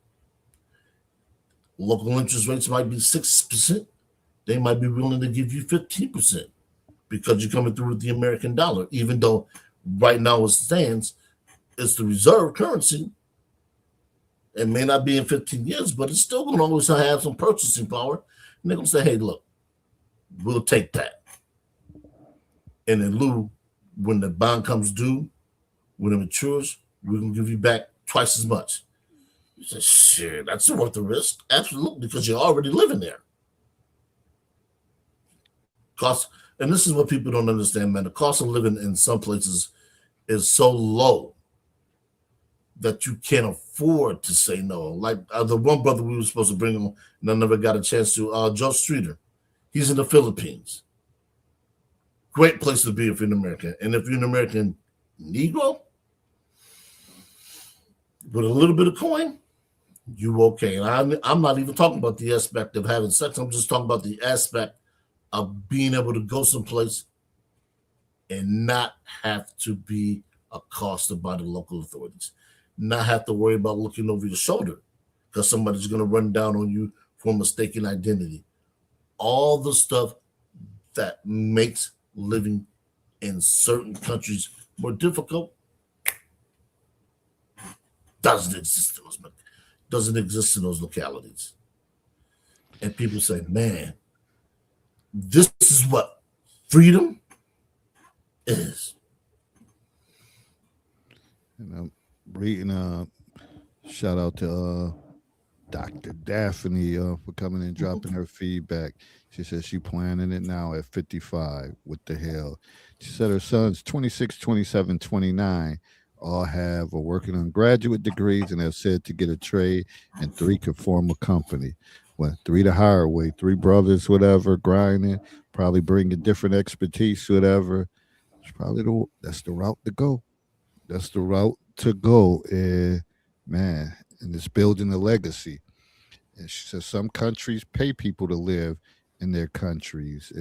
Local interest rates might be 6%. They might be willing to give you 15% because you're coming through with the American dollar, even though right now it stands, it's the reserve currency. It may not be in 15 years, but it's still going to always have some purchasing power. And they're going to say, hey, look, we'll take that. And in lieu, when the bond comes due, when it matures, we're going to give you back twice as much. You say, shit, that's worth the risk. Absolutely, because you're already living there. And this is what people don't understand, man. The cost of living in some places is so low that you can't afford to say no. Like the one brother we were supposed to bring on, and I never got a chance to, Joe Streeter. He's in the Philippines. Great place to be if you're an American. And if you're an American Negro with a little bit of coin, you okay. And I'm not even talking about the aspect of having sex. I'm just talking about the aspect of being able to go someplace and not have to be accosted by the local authorities. Not have to worry about looking over your shoulder because somebody's going to run down on you for mistaken identity. All the stuff that makes living in certain countries more difficult doesn't exist in those localities. And people say, man, this is what freedom is. And I'm reading shout out to Dr. Daphne for coming and dropping her feedback. She says she planning it now at 55. What the hell? She said her sons 26, 27, 29 all have or working on graduate degrees and have said to get a trade, and three could form a company. Well, three the hard way, three brothers, whatever, grinding, probably bringing different expertise, whatever. It's probably that's the route to go. That's the route to go. Man, and it's building a legacy. And she says some countries pay people to live in their countries.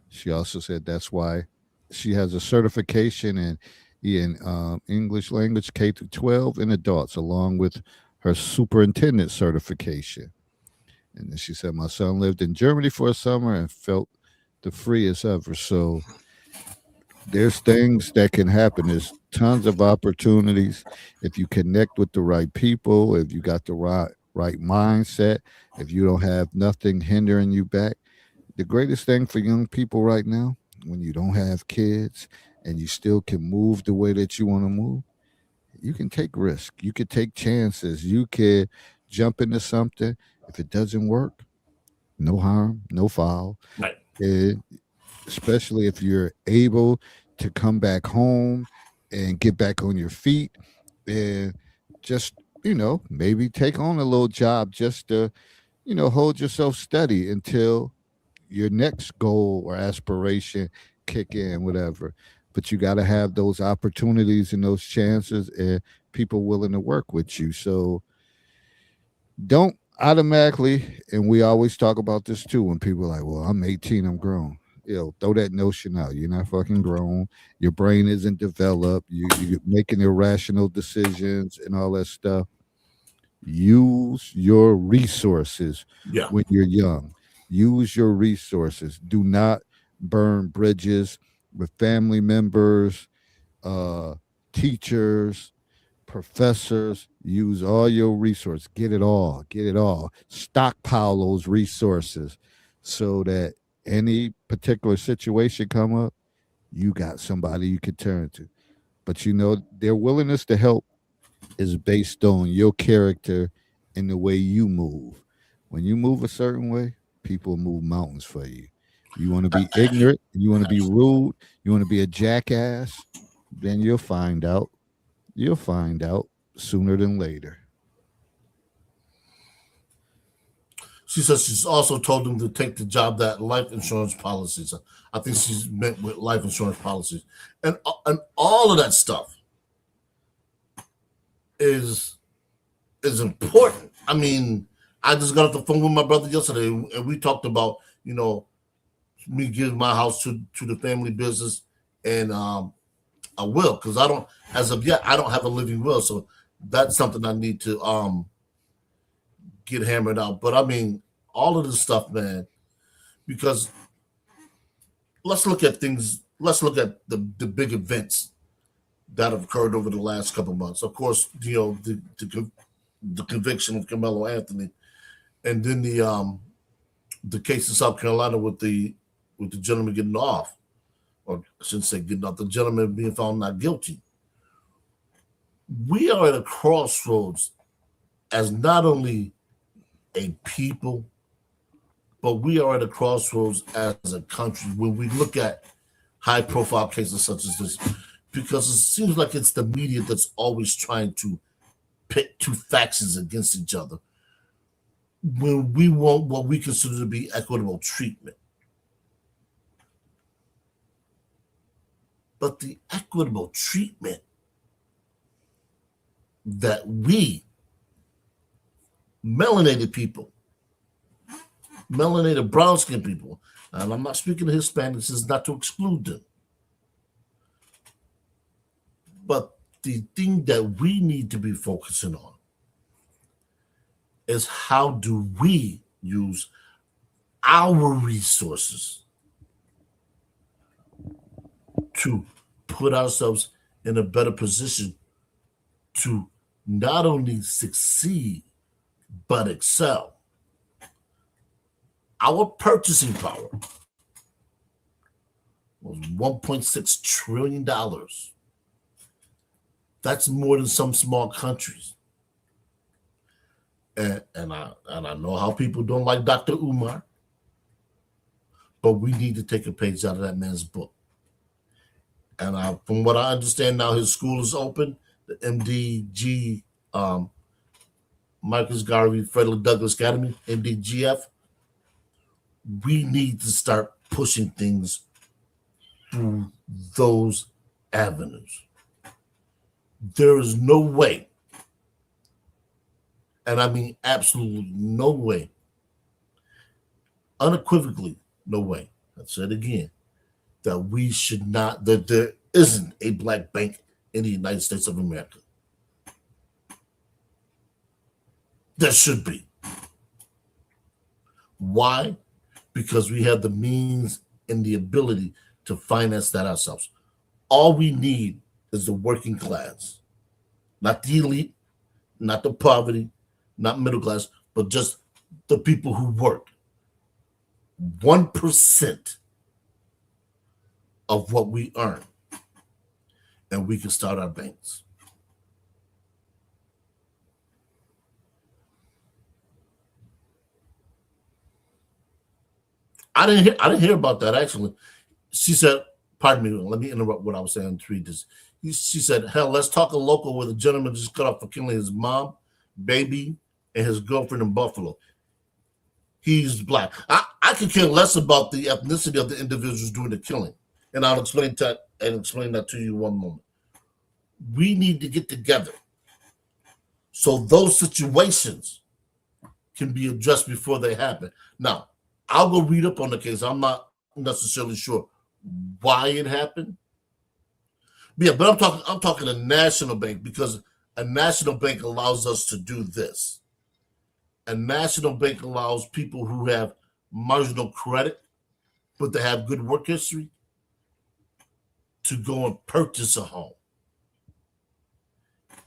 She also said that's why she has a certification in English language K through 12 and adults, along with her superintendent certification. And then she said, my son lived in Germany for a summer and felt the freest ever. So there's things that can happen. There's tons of opportunities if you connect with the right people, if you got the right mindset, if you don't have nothing hindering you back. The greatest thing for young people right now, when you don't have kids and you still can move the way that you want to move, you can take risk. You could take chances. You could jump into something. If it doesn't work, no harm, no foul. Right. And especially if you're able to come back home and get back on your feet and just, maybe take on a little job just to, hold yourself steady until your next goal or aspiration kick in, whatever. But you got to have those opportunities and those chances and people willing to work with you. So don't automatically, and we always talk about this too when people are like, well, I'm 18, I'm grown. Throw that notion out. You're not fucking grown. Your brain isn't developed. You're making irrational decisions and all that stuff. Use your resources Yeah. when you're young. Use your resources. Do not burn bridges with family members, uh, teachers, professors. Use all your resources. Get it all. Get it all. Stockpile those resources so that any particular situation come up, you got somebody you could turn to. But their willingness to help is based on your character and the way you move. When you move a certain way, people move mountains for you. You want to be ignorant, you want to be rude, you want to be a jackass, then you'll find out. You'll find out sooner than later. She says she's also told them to take the job that life insurance policies. I think she's meant with life insurance policies, and all of that stuff is important. I mean, I just got off the phone with my brother yesterday, and we talked about me giving my house to the family business, and I will, because I don't, as of yet, I don't have a living will, so that's something I need to get hammered out. But I mean, all of this stuff, man, because let's look at things. Let's look at the big events that have occurred over the last couple of months. Of course, the conviction of Carmelo Anthony, and then the case in South Carolina with the gentleman getting off, or I shouldn't say getting off, the gentleman being found not guilty. We are at a crossroads as not only a people, but we are at a crossroads as a country when we look at high profile cases such as this, because it seems like it's the media that's always trying to pit two factions against each other when we want what we consider to be equitable treatment. But the equitable treatment that we, melanated people, melanated brown skinned people, and I'm not speaking to Hispanics, is not to exclude them. But the thing that we need to be focusing on is how do we use our resources to put ourselves in a better position to not only succeed, but excel. Our purchasing power was $1.6 trillion. That's more than some small countries. And I know how people don't like Dr. Umar, but we need to take a page out of that man's book. And from what I understand now, his school is open, the MDG, Marcus Garvey Frederick Douglass Academy, MDGF. We need to start pushing things through those avenues. There is no way, and I mean absolutely no way, unequivocally no way, I said again, that we should not, that there isn't a black bank in the United States of America. There should be. Why? Because we have the means and the ability to finance that ourselves. All we need is the working class, not the elite, not the poverty, not middle class, but just the people who work. 1% of what we earn, and we can start our banks. I didn't hear about that actually. She said, pardon me, let me interrupt what I was saying to read this. She said, hell, let's talk a local where the gentleman just cut off for killing his mom, baby, and his girlfriend in Buffalo. He's black. I could care less about the ethnicity of the individuals doing the killing. And I'll explain that to you in one moment. We need to get together so those situations can be addressed before they happen. Now, I'll go read up on the case. I'm not necessarily sure why it happened. Yeah, but I'm talking a national bank, because a national bank allows us to do this. A national bank allows people who have marginal credit, but they have good work history, to go and purchase a home.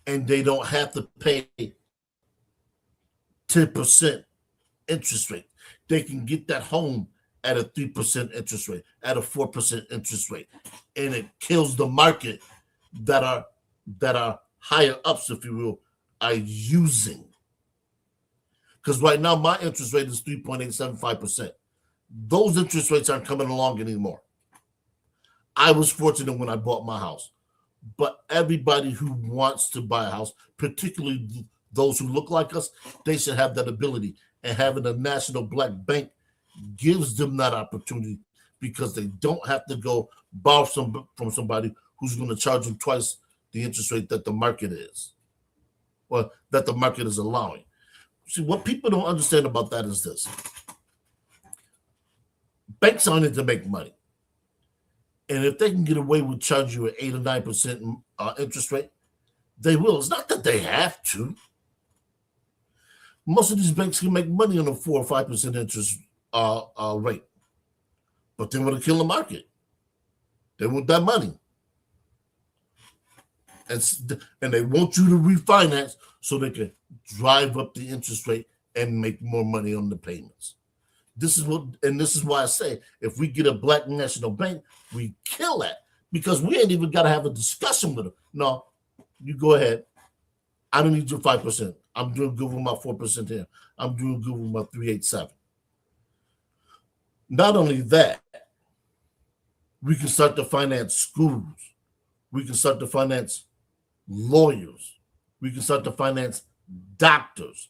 And they don't have to pay 10% interest rate. They can get that home at a 3% interest rate, at a 4% interest rate. And it kills the market that are higher ups, if you will, are using. Because right now my interest rate is 3.875%. Those interest rates aren't coming along anymore. I was fortunate when I bought my house. But everybody who wants to buy a house, particularly those who look like us, they should have that ability. And having a national black bank gives them that opportunity, because they don't have to go borrow from somebody who's going to charge them twice the interest rate that the market is, or that the market is allowing. See, what people don't understand about that is this. Banks are in it to make money. And if they can get away with charging you an 8 or 9% interest rate, they will. It's not that they have to. Most of these banks can make money on a 4 or 5% interest rate. But they want to kill the market. They want that money. And they want you to refinance so they can drive up the interest rate and make more money on the payments. This is why I say, if we get a black national bank, we kill that, because we ain't even got to have a discussion with them. No, you go ahead. I don't need your 5%. I'm doing good with my 4% here. I'm doing good with my 3.87. Not only that, we can start to finance schools. We can start to finance lawyers. We can start to finance doctors.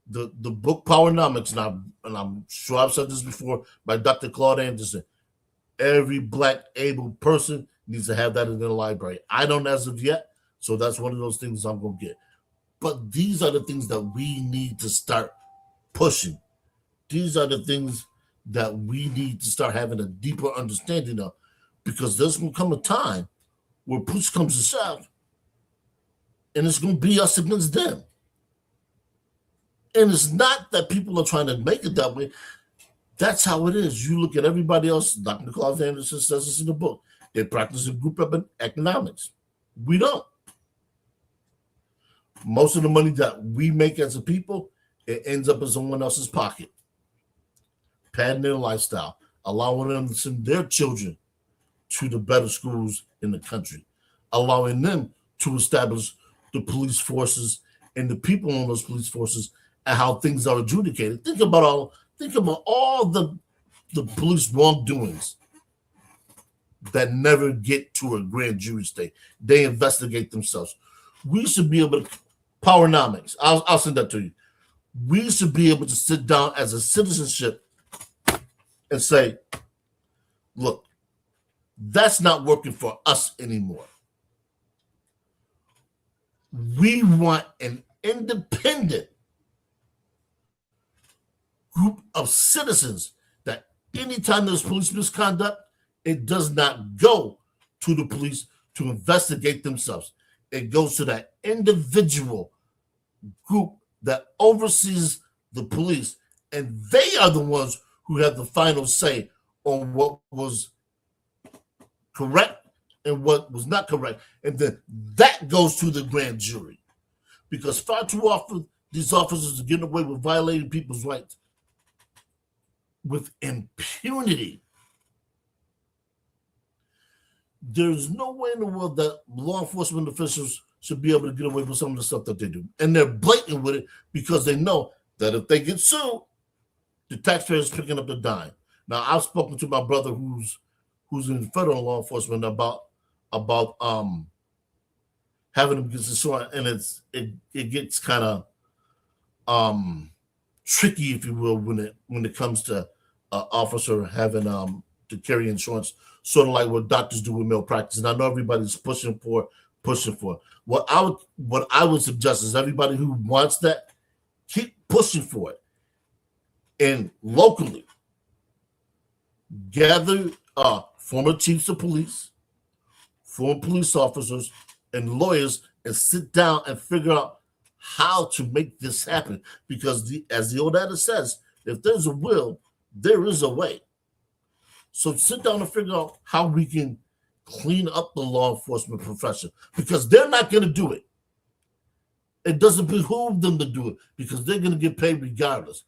The book Powernomics, and I'm sure I've said this before, by Dr. Claude Anderson. Every black able person needs to have that in their library. I don't as of yet, so that's one of those things I'm going to get. But these are the things that we need to start pushing. These are the things that we need to start having a deeper understanding of, because there's going to come a time where push comes to shove, and it's going to be us against them. And it's not that people are trying to make it that way. That's how it is. You look at everybody else. Dr. Nicole Anderson says this in the book. They practice in group economics. We don't. Most of the money that we make as a people, it ends up in someone else's pocket, padding their lifestyle, allowing them to send their children to the better schools in the country, allowing them to establish the police forces and the people on those police forces and how things are adjudicated. Think about all the police wrongdoings that never get to a grand jury state. They investigate themselves. We should be able to powernomics. I'll send that to you. We should be able to sit down as a citizenship and say, look, that's not working for us anymore. We want an independent group of citizens that anytime there's police misconduct, it does not go to the police to investigate themselves. It goes to that individual group that oversees the police, and they are the ones who have the final say on what was correct and what was not correct. And then that goes to the grand jury. Because far too often, these officers are getting away with violating people's rights with impunity. There's no way in the world that law enforcement officials should be able to get away with some of the stuff that they do. And they're blatant with it because they know that if they get sued, the taxpayer is picking up the dime. Now, I've spoken to my brother who's in federal law enforcement about having them get insurance, and it gets kind of tricky, if you will, when it comes to officer having to carry insurance, sort of like what doctors do with malpractice. And I know everybody's pushing for. What I would suggest is everybody who wants that, keep pushing for it. And locally, gather former chiefs of police, former police officers, and lawyers, and sit down and figure out how to make this happen. Because as the old adage says, if there's a will, there is a way. So sit down and figure out how we can clean up the law enforcement profession, because they're not going to do it. It doesn't behoove them to do it because they're going to get paid regardless.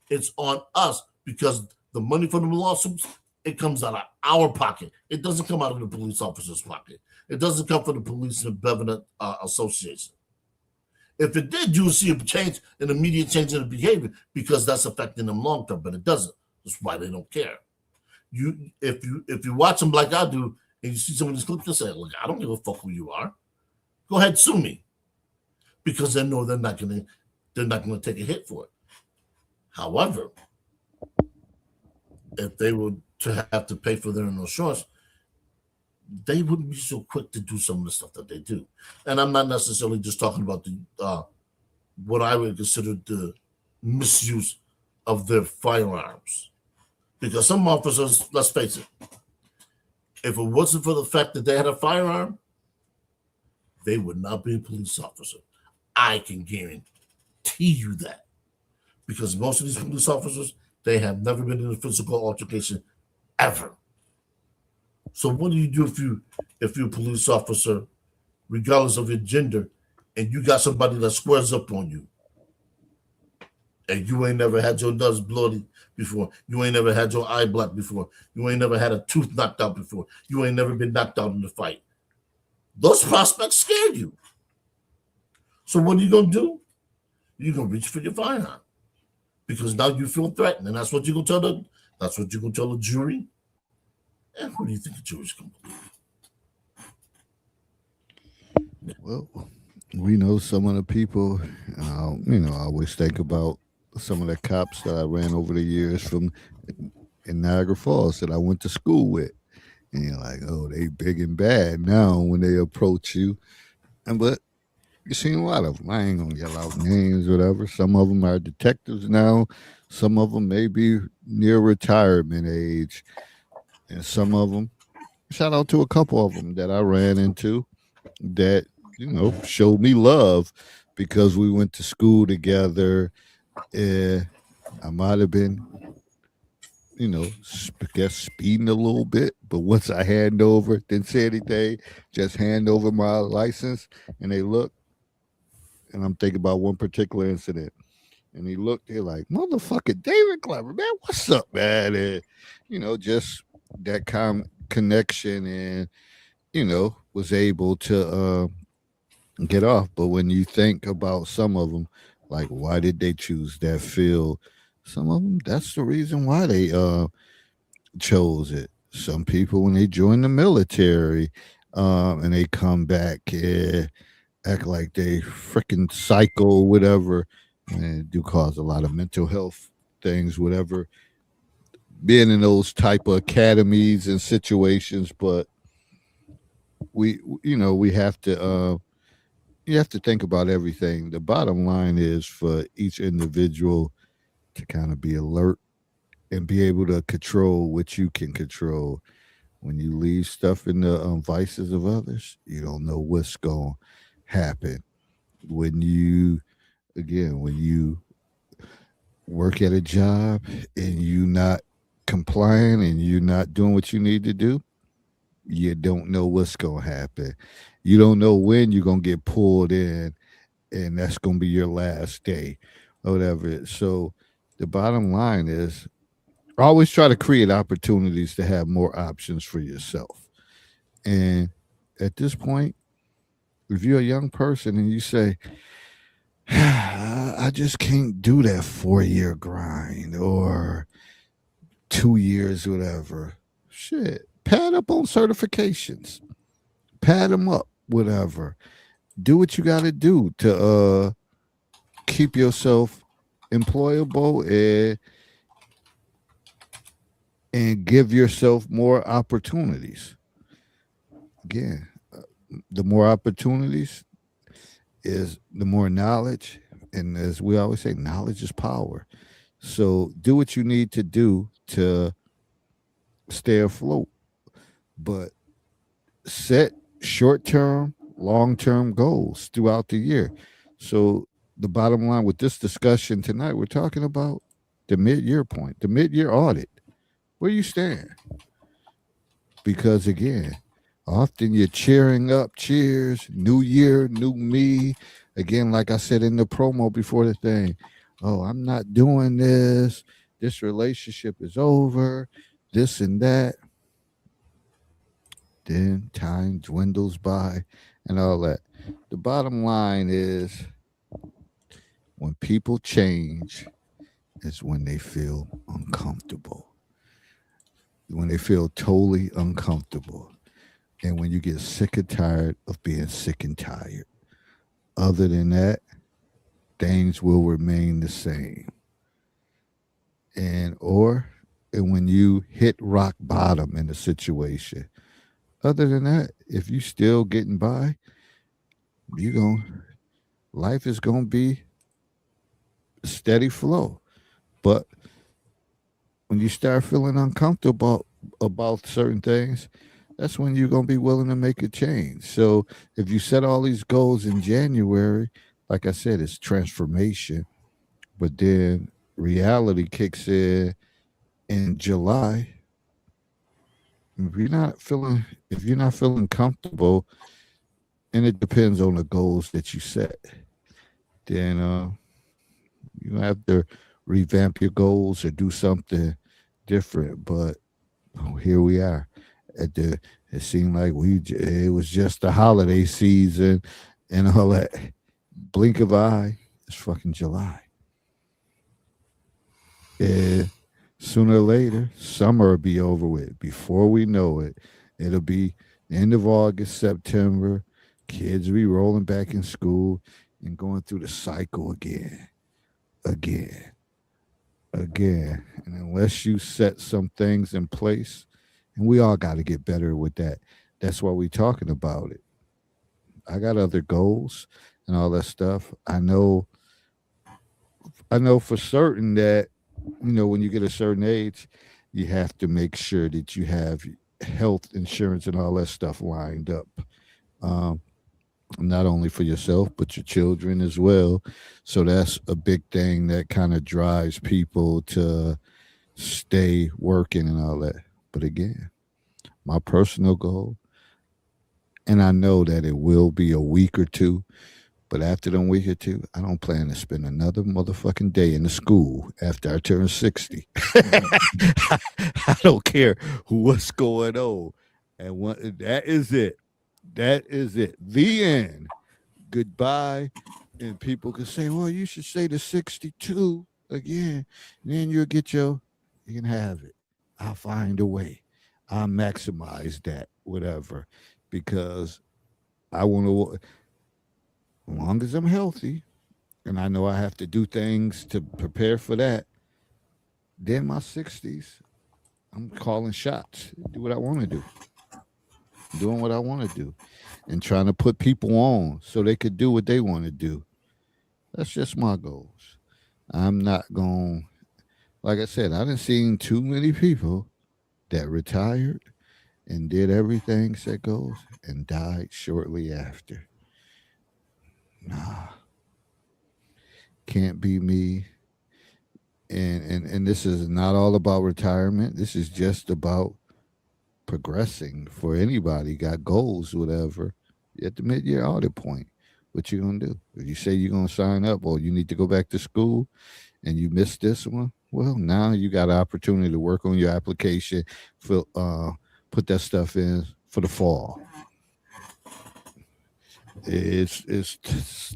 It's on us because the money from the lawsuits, it comes out of our pocket. It doesn't come out of the police officer's pocket. It doesn't come from the police and benevolent association. If it did, you would see a change, an immediate change in the behavior, because that's affecting them long term, but it doesn't. That's why they don't care. If you watch them like I do, and you see some of these clips, you say, look, I don't give a fuck who you are. Go ahead, sue me. Because they know they're not gonna take a hit for it. However, if they were to have to pay for their insurance, they wouldn't be so quick to do some of the stuff that they do. And I'm not necessarily just talking about the what I would consider the misuse of their firearms. Because some officers, let's face it, if it wasn't for the fact that they had a firearm, they would not be a police officer. I can guarantee you that. Because most of these police officers, they have never been in a physical altercation ever. So what do you do if you're a police officer, regardless of your gender, and you got somebody that squares up on you, and you ain't never had your nose bloody before, you ain't never had your eye black before, you ain't never had a tooth knocked out before, you ain't never been knocked out in the fight? Those prospects scare you. So what are you gonna do? You're gonna reach for your firearm because now you feel threatened, and that's what you're gonna tell the jury. And who do you think the jury's gonna believe? Well, we know some of the people. I always think about some of the cops that I ran over the years from in Niagara Falls that I went to school with, and you're like, oh, they big and bad now when they approach you, but you seen a lot of them. I ain't gonna yell out names, whatever. Some of them are detectives now. Some of them may be near retirement age, and some of them. Shout out to a couple of them that I ran into that showed me love because we went to school together. I might have been guess speeding a little bit. But once I hand over, didn't say anything, just hand over my license, and they look, and I'm thinking about one particular incident. And he looked, they're like, motherfucker, David Glover, man, what's up, man? And, just that connection and, was able to get off. But when you think about some of them, like, why did they choose that field? Some of them, that's the reason why they chose it. Some people, when they join the military and they come back, act like they freaking psycho, whatever, and it do cause a lot of mental health things, whatever. Being in those type of academies and situations, but we have to. You have to think about everything. The bottom line is for each individual to kind of be alert and be able to control what you can control. When you leave stuff in the vices of others, you don't know what's going to happen. When you work at a job and you not complying and you not doing what you need to do, you don't know what's going to happen. You don't know when you're going to get pulled in and that's going to be your last day or whatever. So the bottom line is always try to create opportunities to have more options for yourself. And at this point, if you're a young person and you say, I just can't do that 4 year grind or 2 years, whatever. Shit. Pad up on certifications. Pad them up, whatever. Do what you got to do to keep yourself employable and give yourself more opportunities. Again, the more opportunities is the more knowledge. And as we always say, knowledge is power. So do what you need to do to stay afloat. But set short term, long term goals throughout the year. So the bottom line with this discussion tonight, we're talking about the mid year point, the mid year audit. Where you stand? Because again, often you're cheering up, cheers, new year, new me. Again, like I said in the promo before the thing, oh, I'm not doing this. This relationship is over, this and that. Then time dwindles by and all that. The bottom line is when people change, is when they feel uncomfortable. When they feel totally uncomfortable. And when you get sick and tired of being sick and tired. Other than that, things will remain the same. And when you hit rock bottom in a situation, other than that, if you still getting by, you going life is gonna be a steady flow. But when you start feeling uncomfortable about certain things, that's when you're gonna be willing to make a change. So if you set all these goals in January, like I said, it's transformation. But then reality kicks in July. If you're not feeling comfortable, and it depends on the goals that you set, then you have to revamp your goals or do something different. But here we are. At the it seemed like it was just the holiday season and all that. Blink of eye, it's fucking July. And sooner or later, summer will be over with. Before we know it, it'll be the end of August, September. Kids will be rolling back in school and going through the cycle again, again. And unless you set some things in place, and we all got to get better with that. That's why we're talking about it. I got other goals and all that stuff. I know for certain that when you get a certain age, you have to make sure that you have health insurance and all that stuff lined up. Um, Not only for yourself but your children as well. So that's a big thing that kind of drives people to stay working and all that. But again, my personal goal, and I know that it will be a week or two, but after them week or two, I don't plan to spend another motherfucking day in the school after I turn 60. I don't care what's going on. And that is it. That is it. The end. Goodbye. And people can say, well, you should say the 62 again. And then you can have it. I'll find a way. I'll maximize that, whatever. Because I want to, as long as I'm healthy, and I know I have to do things to prepare for that, then my 60s, I'm calling shots, do what I want to do, doing what I want to do, and trying to put people on so they could do what they want to do. That's just my goals. I'm not going, like I said, I done seen too many people that retired and did everything set goals and died shortly after. Nah, can't be me. And this is not all about retirement. This is just about progressing for anybody got goals, whatever. At the mid-year audit point, what you gonna do? If you say you're gonna sign up, or you need to go back to school, and you missed this one, well, now you got an opportunity to work on your application, for put that stuff in for the fall. It's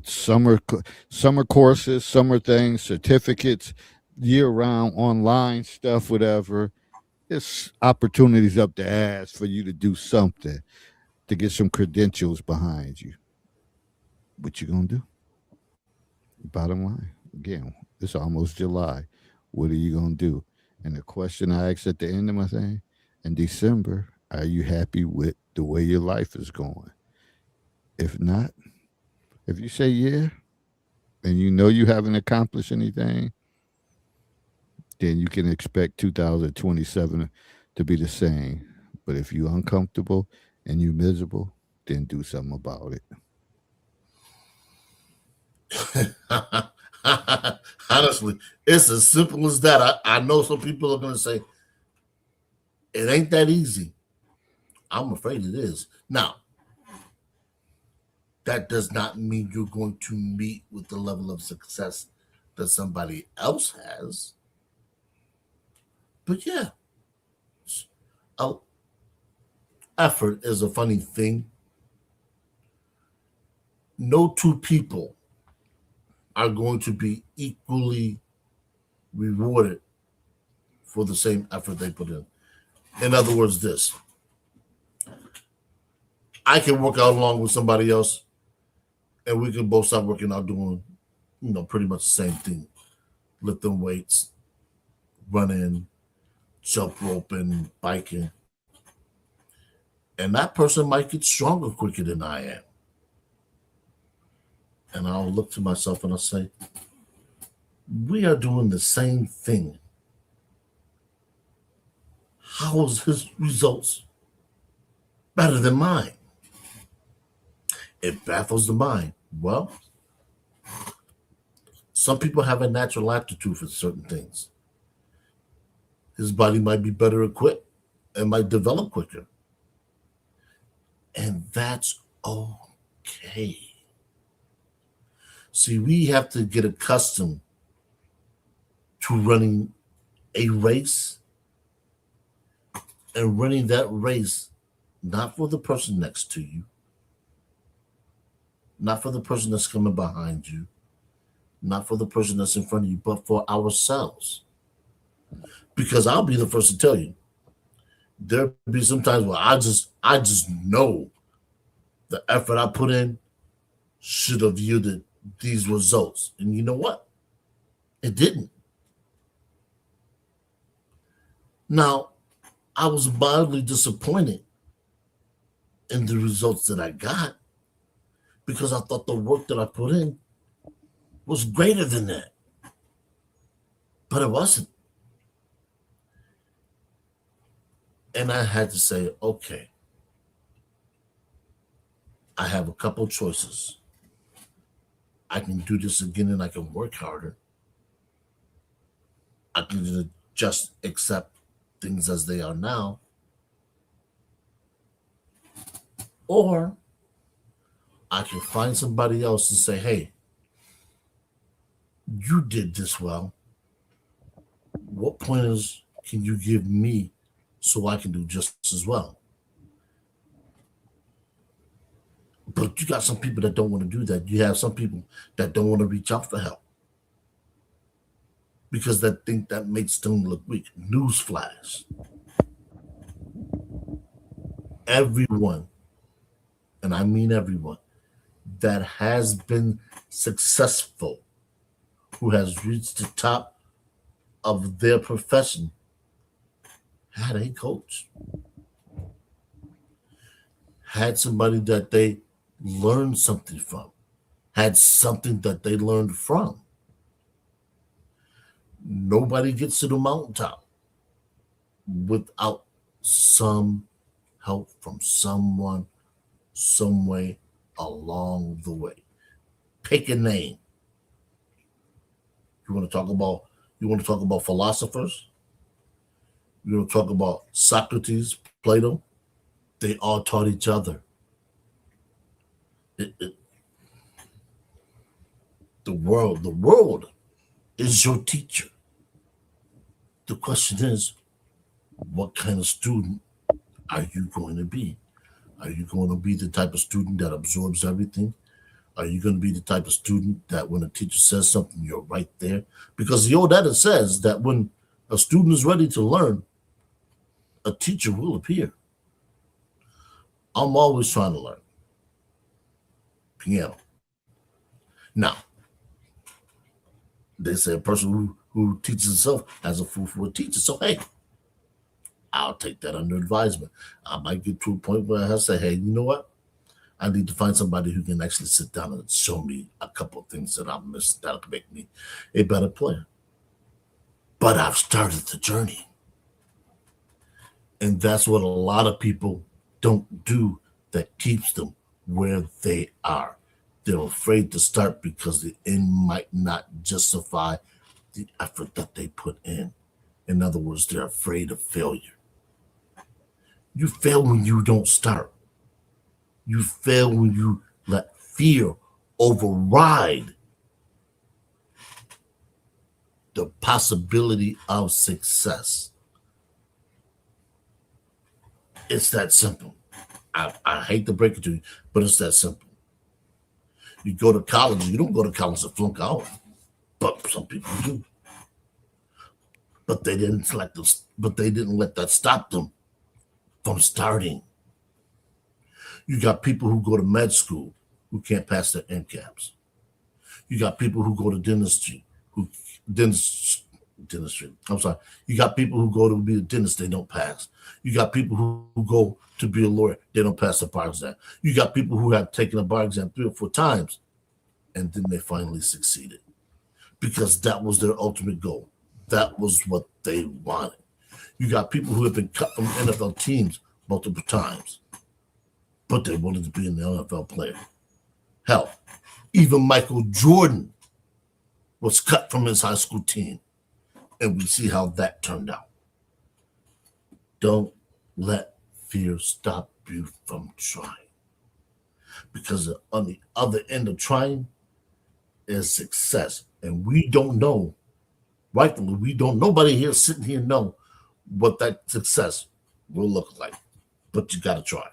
summer courses, summer things, certificates, year round online stuff, whatever. It's opportunities up the ass for you to do something to get some credentials behind you. What you gonna do? Bottom line, again, it's almost July. What are you gonna do? And the question I asked at the end of my thing in December: are you happy with the way your life is going? If not, if you say yeah, and you know you haven't accomplished anything, then you can expect 2027 to be the same. But if you're uncomfortable and you miserable, then do something about it. Honestly, it's as simple as that. I know some people are going to say, it ain't that easy. I'm afraid it is. Now, that does not mean you're going to meet with the level of success that somebody else has. But yeah, uh, effort is a funny thing. No two people are going to be equally rewarded for the same effort they put in. In other words, this: I can work out along with somebody else, and we can both start working out doing, pretty much the same thing: lifting weights, running, jump roping, biking. And that person might get stronger quicker than I am. And I'll look to myself and I'll say, we are doing the same thing. How is his results better than mine? It baffles the mind. Well, some people have a natural aptitude for certain things. His body might be better equipped and might develop quicker. And that's okay. See, we have to get accustomed to running a race, and running that race not for the person next to you, not for the person that's coming behind you, not for the person that's in front of you, but for ourselves. Because I'll be the first to tell you, there'll be some times where I just know the effort I put in should have yielded these results. And you know what? It didn't. Now, I was mildly disappointed in the results that I got because I thought the work that I put in was greater than that. But it wasn't. And I had to say, okay, I have a couple choices. I can do this again and I can work harder. I can just accept things as they are now, or I can find somebody else and say, hey, you did this well. What pointers can you give me so I can do just as well? But you got some people that don't want to do that. You have some people that don't want to reach out for help because they think that makes them look weak. Newsflash. Everyone, and I mean everyone, that has been successful, who has reached the top of their profession, had a coach, had somebody that they learned something from, had something that they learned from. Nobody gets to the mountaintop without some help from someone, some way along the way. Pick a name. You want to talk about philosophers? You want to talk about Socrates, Plato? They all taught each other. It, it, the world is your teacher. The question is, what kind of student are you going to be? Are you going to be the type of student that absorbs everything? Are you going to be the type of student that when a teacher says something, you're right there? Because the old adage says that when a student is ready to learn, a teacher will appear. I'm always trying to learn piano. Now, they say a person who teaches himself has a fool for a teacher. So, hey, I'll take that under advisement. I might get to a point where I say, hey, you know what? I need to find somebody who can actually sit down and show me a couple of things that I've missed that'll make me a better player. But I've started the journey. And that's what a lot of people don't do that keeps them where they are. They're afraid to start because the end might not justify the effort that they put in. In other words, they're afraid of failure. You fail when you don't start. You fail when you let fear override the possibility of success. It's that simple. I hate to break it to you, but it's that simple. You go to college, you don't go to college to flunk out, but some people do. But they didn't let that stop them from starting. You got people who go to med school who can't pass their MCAPs. You got people who go to dentistry dentistry. I'm sorry. You got people who go to be a dentist, they don't pass. You got people who go to be a lawyer, they don't pass the bar exam. You got people who have taken a bar exam 3 or 4 times, and then they finally succeeded because that was their ultimate goal. That was what they wanted. You got people who have been cut from NFL teams multiple times, but they wanted to be an NFL player. Hell, even Michael Jordan was cut from his high school team, and we see how that turned out. Don't let fear stop you from trying, because on the other end of trying is success, and we don't know. Rightfully, we don't. Nobody here sitting here know what that success will look like, but you got to try.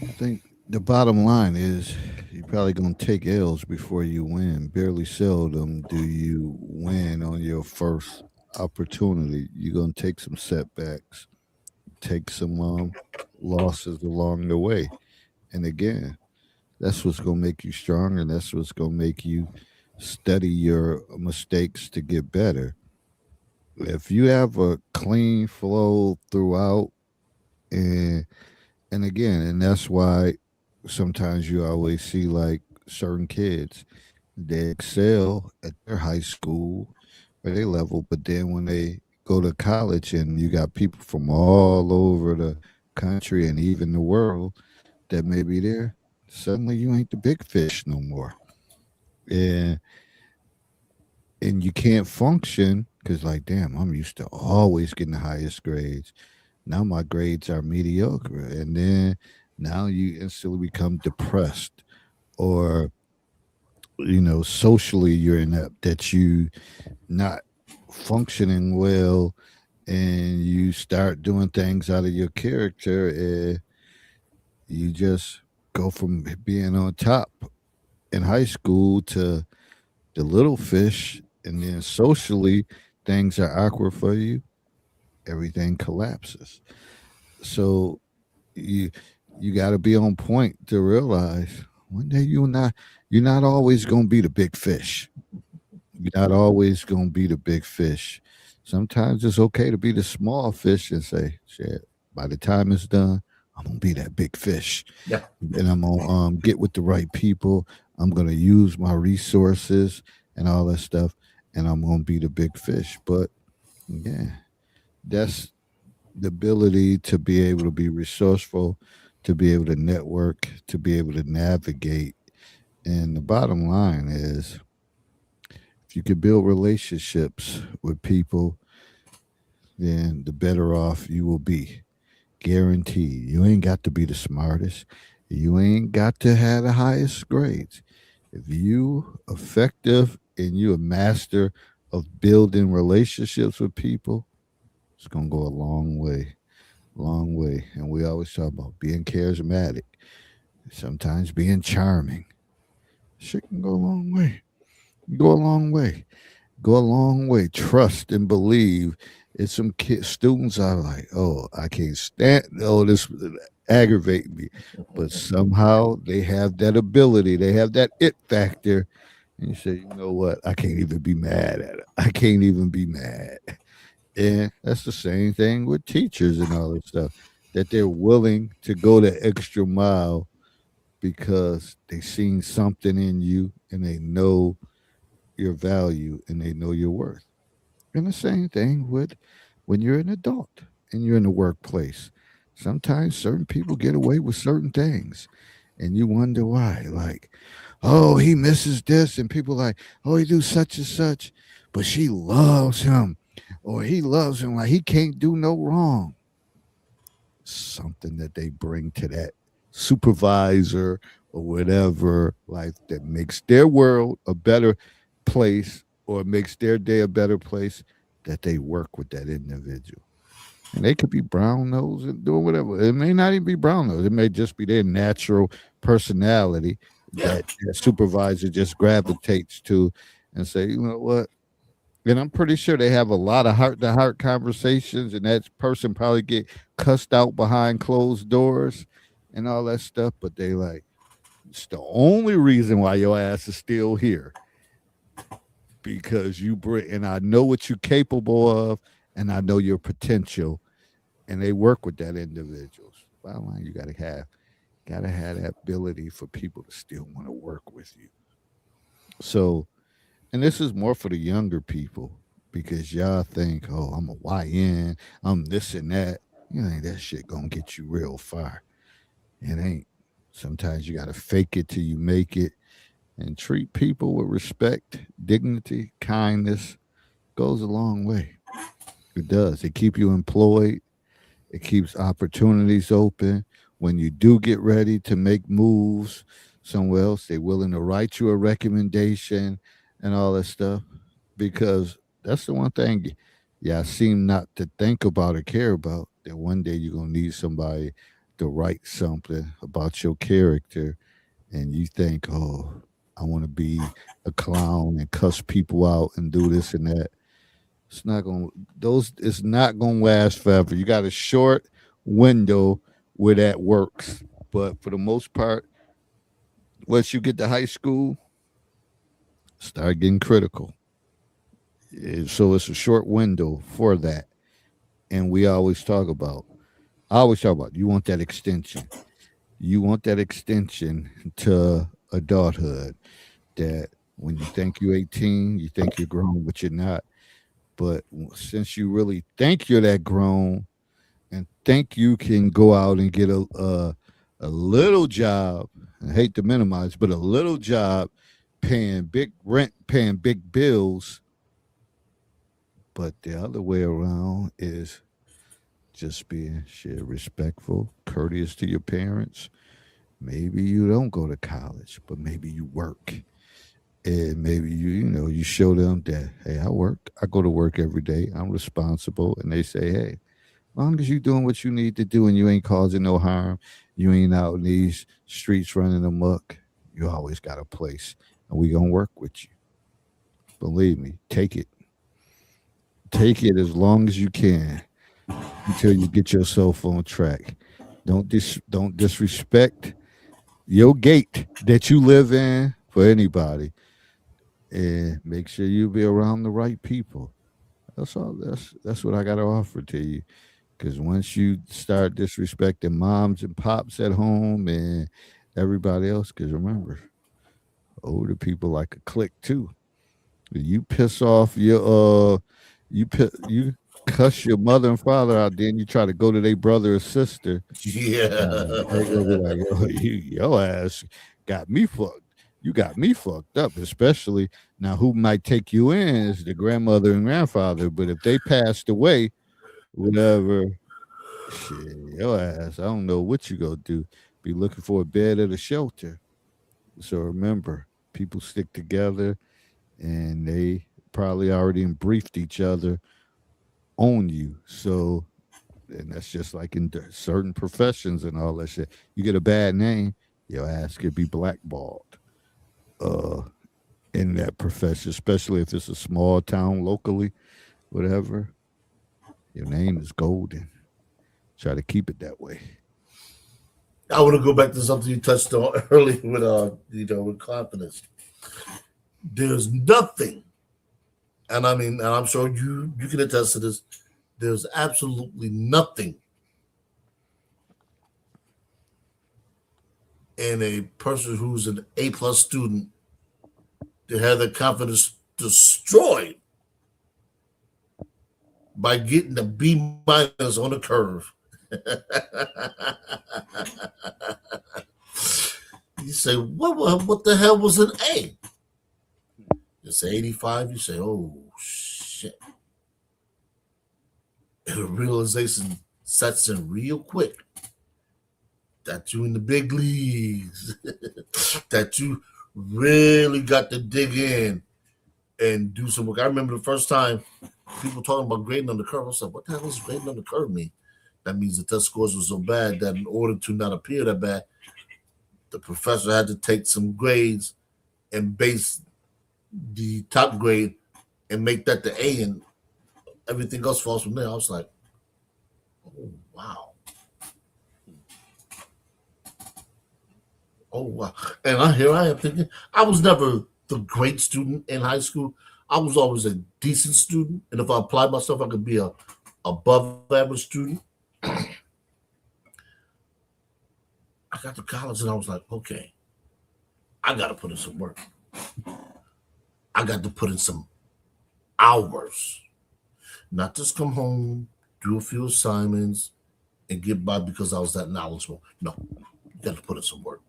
I think the bottom line is you're probably going to take L's before you win. Barely seldom do you win on your first opportunity. You're going to take some setbacks, take some losses along the way. And again, that's what's going to make you stronger. And that's what's going to make you study your mistakes to get better. If you have a clean flow throughout, and again, and that's why sometimes you always see like certain kids, they excel at their high school or their level, but then when they go to college and you got people from all over the country and even the world that may be there, suddenly you ain't the big fish no more. And and you can't function because, like, damn, I'm used to always getting the highest grades. Now my grades are mediocre, and then now you instantly become depressed, or socially you're inept, that you not functioning well, and you start doing things out of your character, and you just go from being on top in high school to the little fish, and then socially things are awkward for you, everything collapses. So you you got to be on point to realize one day you're not always going to be the big fish. You're not always going to be the big fish. Sometimes it's okay to be the small fish and say, shit, by the time it's done, I'm going to be that big fish. Yeah. And I'm going to get with the right people. I'm going to use my resources and all that stuff. And I'm going to be the big fish. But yeah, that's the ability to be able to be resourceful, to be able to network, to be able to navigate. And the bottom line is, if you can build relationships with people, then the better off you will be. Guaranteed. You ain't got to be the smartest. You ain't got to have the highest grades. If you effective and you a master of building relationships with people, it's gonna go a long way. Long way. And we always talk about being charismatic, sometimes being charming. Shit can go a long way. Go a long way. Go a long way. Trust and believe. It's some students are like, oh, I can't stand. Oh, this aggravate me, but somehow they have that ability. They have that it factor, and you say, you know what? I can't even be mad at it. I can't even be mad. And that's the same thing with teachers and all that stuff. That they're willing to go the extra mile because they seen something in you and they know your value and they know your worth. And the same thing with when you're an adult and you're in the workplace. Sometimes certain people get away with certain things and you wonder why. Like, oh, he misses this, and people like, oh, he do such and such, but she loves him. Or he loves him like he can't do no wrong. Something that they bring to that supervisor or whatever, like that makes their world a better place or makes their day a better place, that they work with that individual. And they could be brown nose and doing whatever. It may not even be brown nose. It may just be their natural personality Yeah. that supervisor just gravitates to and say, you know what? And I'm pretty sure they have a lot of heart to heart conversations, and that person probably get cussed out behind closed doors and all that stuff. But they like, it's the only reason why your ass is still here, because you bring, and I know what you're capable of, and I know your potential, and they work with that individuals. Bottom line, you gotta have that ability for people to still want to work with you. So, and this is more for the younger people, because y'all think, oh, I'm a YN, I'm this and that. You ain't that shit gonna get you real far. It ain't. Sometimes you gotta fake it till you make it, and treat people with respect, dignity, kindness goes a long way. It does. It keep you employed. It keeps opportunities open. When you do get ready to make moves somewhere else, they're willing to write you a recommendation and all that stuff, because that's the one thing y'all seem not to think about or care about, that one day you're going to need somebody to write something about your character, and you think, oh, I want to be a clown and cuss people out and do this and that. It's not going to, those, it's not going to last forever. You got a short window where that works. But for the most part, once you get to high school, start getting critical. So it's a short window for that. And we always talk about, I always talk about, you want that extension. You want that extension to adulthood, that when you think you're 18, you think you're grown, but you're not. But since you really think you're that grown and think you can go out and get a little job, I hate to minimize, but a little job paying big rent, paying big bills, But the other way around is just being shit respectful, courteous to your parents. Maybe you don't go to college, but maybe you work. And maybe you show them that, hey, I work. I go to work every day. I'm responsible. And they say, hey, long as you doing what you need to do and you ain't causing no harm, you ain't out in these streets running amok, you always got a place. And we gonna work with you. Believe me, take it. Take it as long as you can until you get yourself on track. Don't disrespect your gate that you live in for anybody, and make sure you be around the right people. That's all. That's what I got to offer to you. Because once you start disrespecting moms and pops at home and everybody else, because remember, older people like a clique too. You piss off you cuss your mother and father out, then you try to go to their brother or sister. They gonna be Yeah. like, "Oh, your ass got me fucked. You got me fucked up." Especially now, who might take you in is the grandmother and grandfather. But if they passed away, whatever, shit, your ass, I don't know what you gonna do. Be looking for a bed at a shelter. So remember, people stick together, and they probably already briefed each other on you. So, and that's just like in certain professions and all that shit. You get a bad name, your ass could be blackballed uh, in that profession, especially if it's a small town locally, whatever. Your name is golden. Try to keep it that way. I want to go back to something you touched on earlier with with confidence. There's nothing, and I mean, and I'm sure you can attest to this. There's absolutely nothing in a person who's an A+ student to have their confidence destroyed by getting a B- on the curve. You say, what the hell was an A? You say 85, you say, oh shit. And the realization sets in real quick that you in the big leagues, that you really got to dig in and do some work. I remember the first time people talking about grading on the curve. I was like, what the hell does grading on the curve mean? That means the test scores were so bad that in order to not appear that bad, the professor had to take some grades and base the top grade and make that the A, and everything else falls from there. I was like, oh wow. Oh wow. And here I am thinking I was never the great student in high school. I was always a decent student. And if I applied myself, I could be a above average student. I got to college and I was like, okay, I got to put in some work. I got to put in some hours, not just come home, do a few assignments, and get by because I was that knowledgeable. No, you got to put in some work.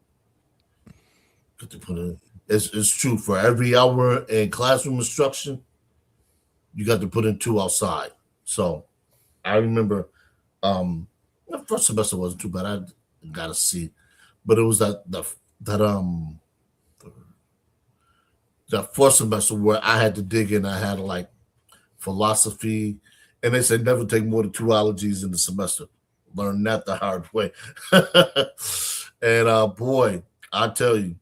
Got to put in. It's true for every hour in classroom instruction, you got to put in two outside. So I remember the first semester wasn't too bad. I got a C, but it was that that fourth semester where I had to dig in. I had like philosophy, and they said never take more than two ologies in the semester. Learned that the hard way. And boy, I tell you,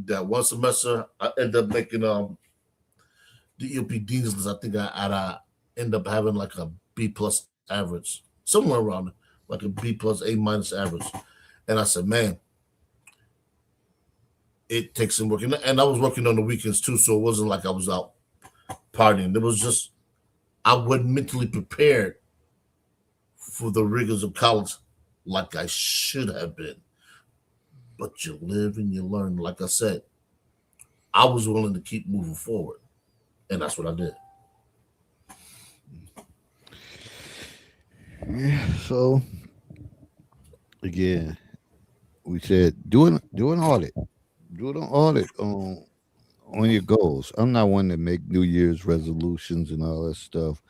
that one semester I ended up making the EOP Dean's list. I think I end up having like a B+ average, somewhere around it, like a B+ A- average. And I said, man, it takes some work. And I was working on the weekends too, so it wasn't like I was out partying. It was just I wasn't mentally prepared for the rigors of college like I should have been. But you live and you learn. Like I said, I was willing to keep moving forward, and that's what I did. Yeah. So again, we said do an audit. Do an audit on your goals. I'm not one to make New Year's resolutions and all that stuff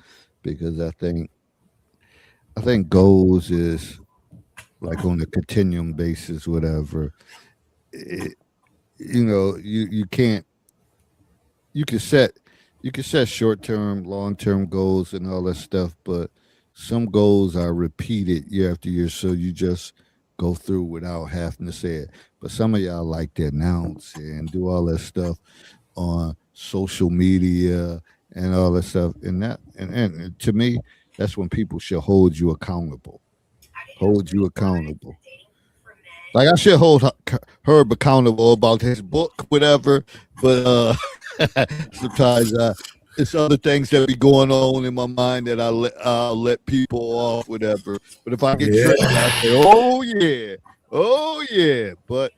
because I think goals is like on a continuum basis, whatever. It, you can't you can set you can set short term, long term goals and all that stuff, but some goals are repeated year after year, so you just go through without having to say it. But some of y'all like to announce and do all that stuff on social media and all that stuff. And to me, that's when people should hold you accountable. Hold you accountable. Like I should hold Herb accountable about his book, whatever. But sometimes it's other things that be going on in my mind that I'll let people off, whatever. But if I get Yeah. triggered, I say, "Oh yeah, oh yeah." But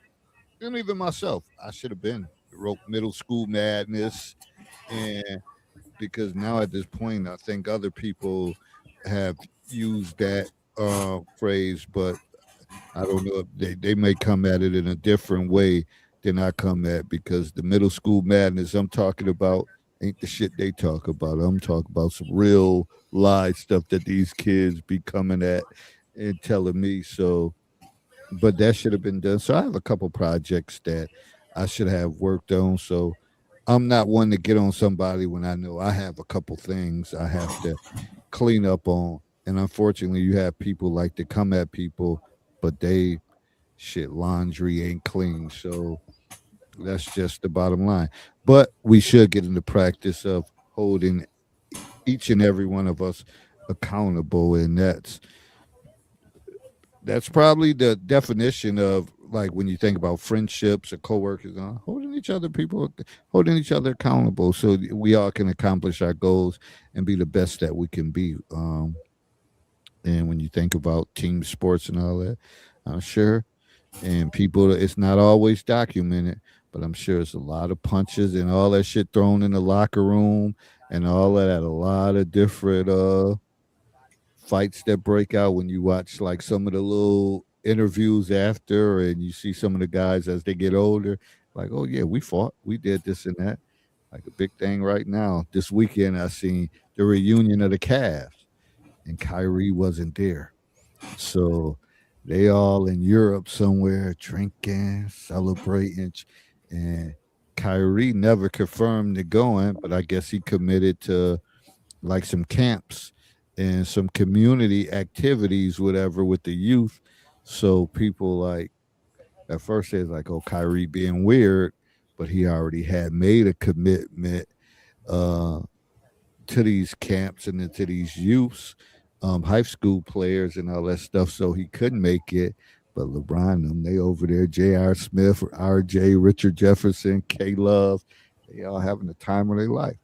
and even myself, I should have been wrote Middle School Madness, and because now at this point, I think other people have used that phrase, but I don't know if they may come at it in a different way than I come at because the middle school madness I'm talking about ain't the shit they talk about. I'm talking about some real live stuff that these kids be coming at and telling me. So, but that should have been done. So I have a couple projects that I should have worked on. So I'm not one to get on somebody when I know I have a couple things I have to clean up on. And unfortunately, you have people like to come at people, but they shit laundry ain't clean. So that's just the bottom line. But we should get in the practice of holding each and every one of us accountable, and that's probably the definition of like when you think about friendships or coworkers, holding each other people holding each other accountable so we all can accomplish our goals and be the best that we can be. And when you think about team sports and all that, I'm sure, and people, it's not always documented, but I'm sure it's a lot of punches and all that shit thrown in the locker room and all of that. A lot of different fights that break out when you watch like some of the little interviews after, and you see some of the guys as they get older, like, oh yeah, we fought, we did this and that. Like a big thing right now. This weekend, I seen the reunion of the Cavs, and Kyrie wasn't there. So they all in Europe somewhere drinking, celebrating, and Kyrie never confirmed the going, but I guess he committed to like some camps and some community activities, whatever, with the youth. So people like at first it's like, oh, Kyrie being weird, but he already had made a commitment uh to these camps and into these youths, high school players and all that stuff. So he couldn't make it. But LeBron, them, they over there, J.R. Smith, R.J., Richard Jefferson, K. Love, they all having the time of their life.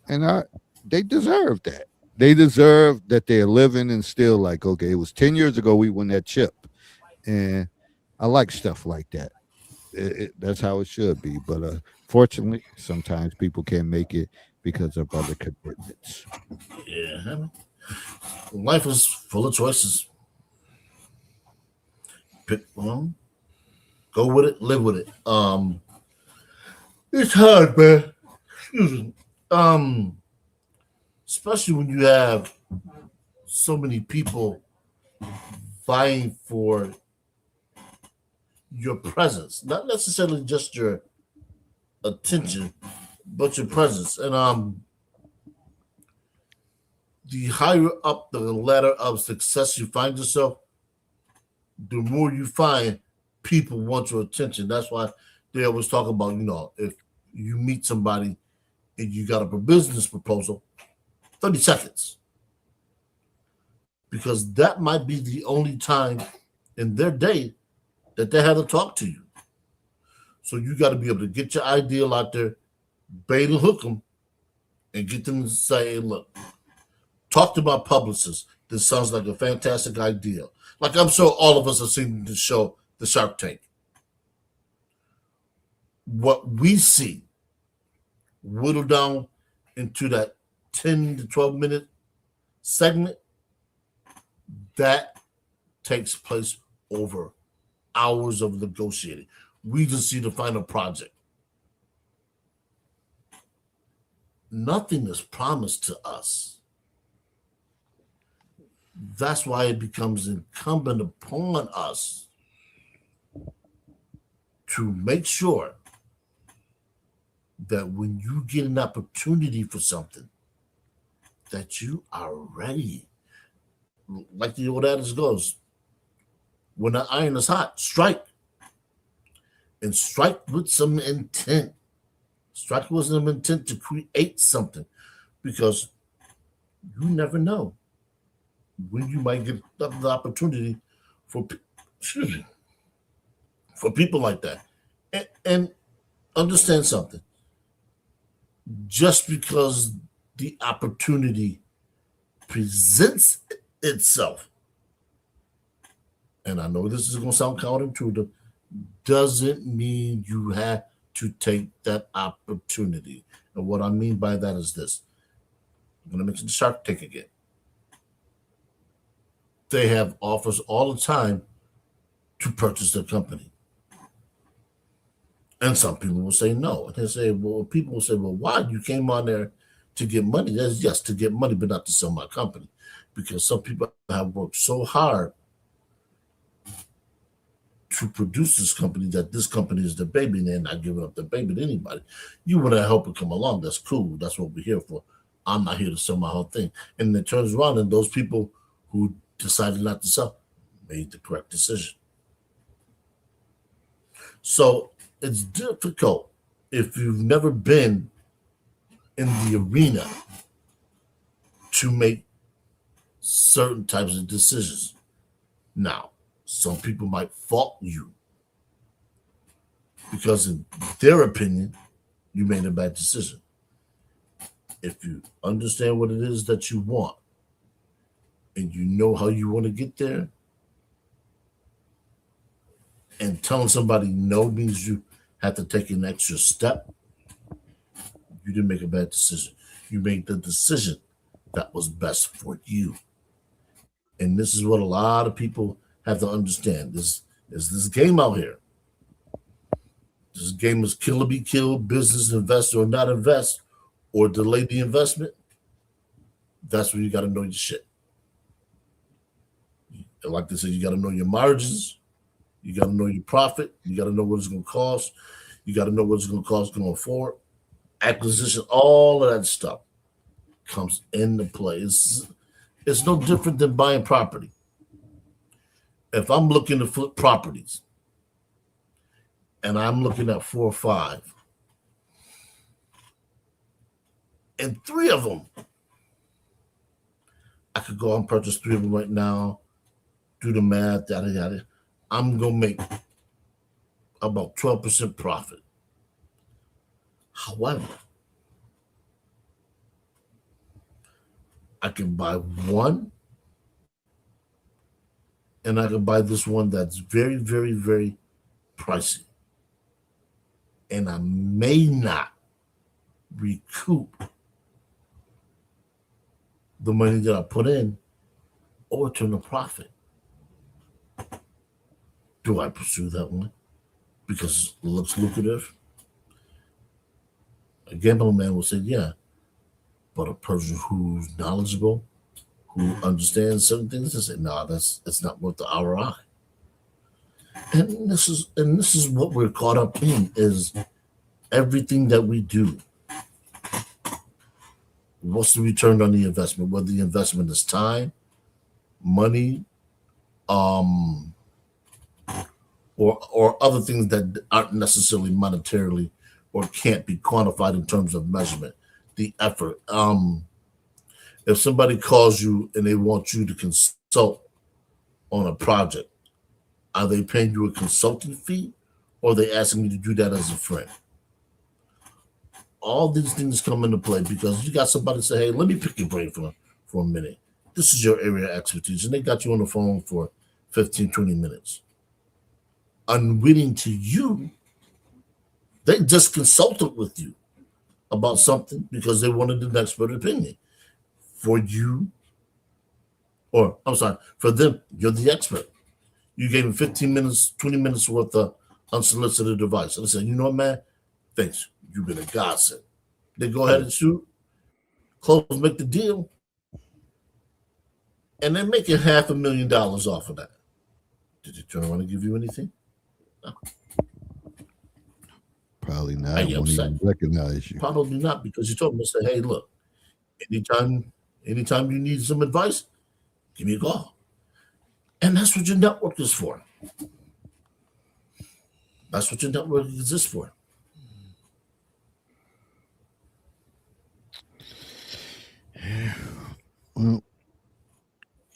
And they deserve that. They deserve that they're living and still like, okay, it was 10 years ago we won that chip. And I like stuff like that. That's how it should be. But fortunately, sometimes people can't make it because of other commitments. Yeah. Life is full of choices. Pick one, go with it, live with it. It's hard, man. Excuse me. Um, Especially when you have so many people vying for your presence, not necessarily just your attention, but your presence. And the higher up the ladder of success you find yourself, the more you find people want your attention. That's why they always talk about, if you meet somebody and you got a business proposal, 30 seconds. Because that might be the only time in their day that they had to talk to you. So you got to be able to get your ideal out there, bait and hook them, and get them to say, hey, look, talk to my publicist. This sounds like a fantastic idea. Like I'm sure all of us have seen the show, The Shark Tank. What we see whittled down into that 10 to 12-minute segment, that takes place over hours of negotiating. We just see the final project. nothing is promised to us. That's why it becomes incumbent upon us to make sure that when you get an opportunity for something, that you are ready. Like the old adage goes, when the iron is hot, strike. And strike with some intent. Strike with some intent to create something. Because you never know when you might get the opportunity for, excuse me, for people like that. And understand something. Just because the opportunity presents itself, and I know this is going to sound counterintuitive, doesn't mean you have to take that opportunity. And what I mean by that is this. I'm going to mention the Shark Tank again. They have offers all the time to purchase their company. And some people will say no. And they say, well, people will say, well, why? You came on there to get money. That's yes, to get money, but not to sell my company. Because some people have worked so hard to produce this company that this company is the baby, and they're not giving up the baby to anybody. You want to help it come along. That's cool. That's what we're here for. I'm not here to sell my whole thing. And it turns around, and those people who decided not to sell made the correct decision. So it's difficult if you've never been in the arena to make certain types of decisions. Now, some people might fault you because in their opinion, you made a bad decision. If you understand what it is that you want and you know how you want to get there, and telling somebody no means you have to take an extra step, you didn't make a bad decision. You made the decision that was best for you. And this is what a lot of people have to understand. This game out here. This game is kill or be killed, business, invest or not invest, or delay the investment. That's when you got to know your shit. And like they said, you got to know your margins. You got to know your profit. You got to know what it's going to cost. You got to know what it's going to cost going forward. Acquisition, all of that stuff comes into play. It's no different than buying property. If I'm looking to flip properties and I'm looking at 4 or 5, and 3 of them, I could go and purchase 3 of them right now, do the math, yada, yada. I'm going to make about 12% profit. However, I can buy one, and I can buy this one that's very, very, very pricey. And I may not recoup the money that I put in or turn a profit. Do I pursue that one because it looks lucrative? A gambling man will say, yeah. But a person who's knowledgeable, who understands certain things, they say, no, that's not worth the ROI. And this is what we're caught up in, is everything that we do. What's the return on the investment? Whether the investment is time, money, or other things that aren't necessarily monetarily or can't be quantified in terms of measurement, the effort. If somebody calls you and they want you to consult on a project, are they paying you a consulting fee, or are they asking you to do that as a friend? All these things come into play because you got somebody say, hey, let me pick your brain for a minute. This is your area of expertise. And they got you on the phone for 15, 20 minutes. Unwitting to you, they just consulted with you about something because they wanted an expert opinion. For you, or I'm sorry, for them, you're the expert. You gave them 15 minutes, 20 minutes worth of unsolicited advice. And I said, you know what, man? Thanks. You've been a godsend. They go ahead and shoot. close, make the deal, and they're making $500,000 off of that. Did they turn around and give you anything? No. Probably Are not. you Won't upset? even recognize you. Probably not, because you told them to say, hey, look, anytime you need some advice, give me a call. And that's what your network is for. That's what your network exists for. Well,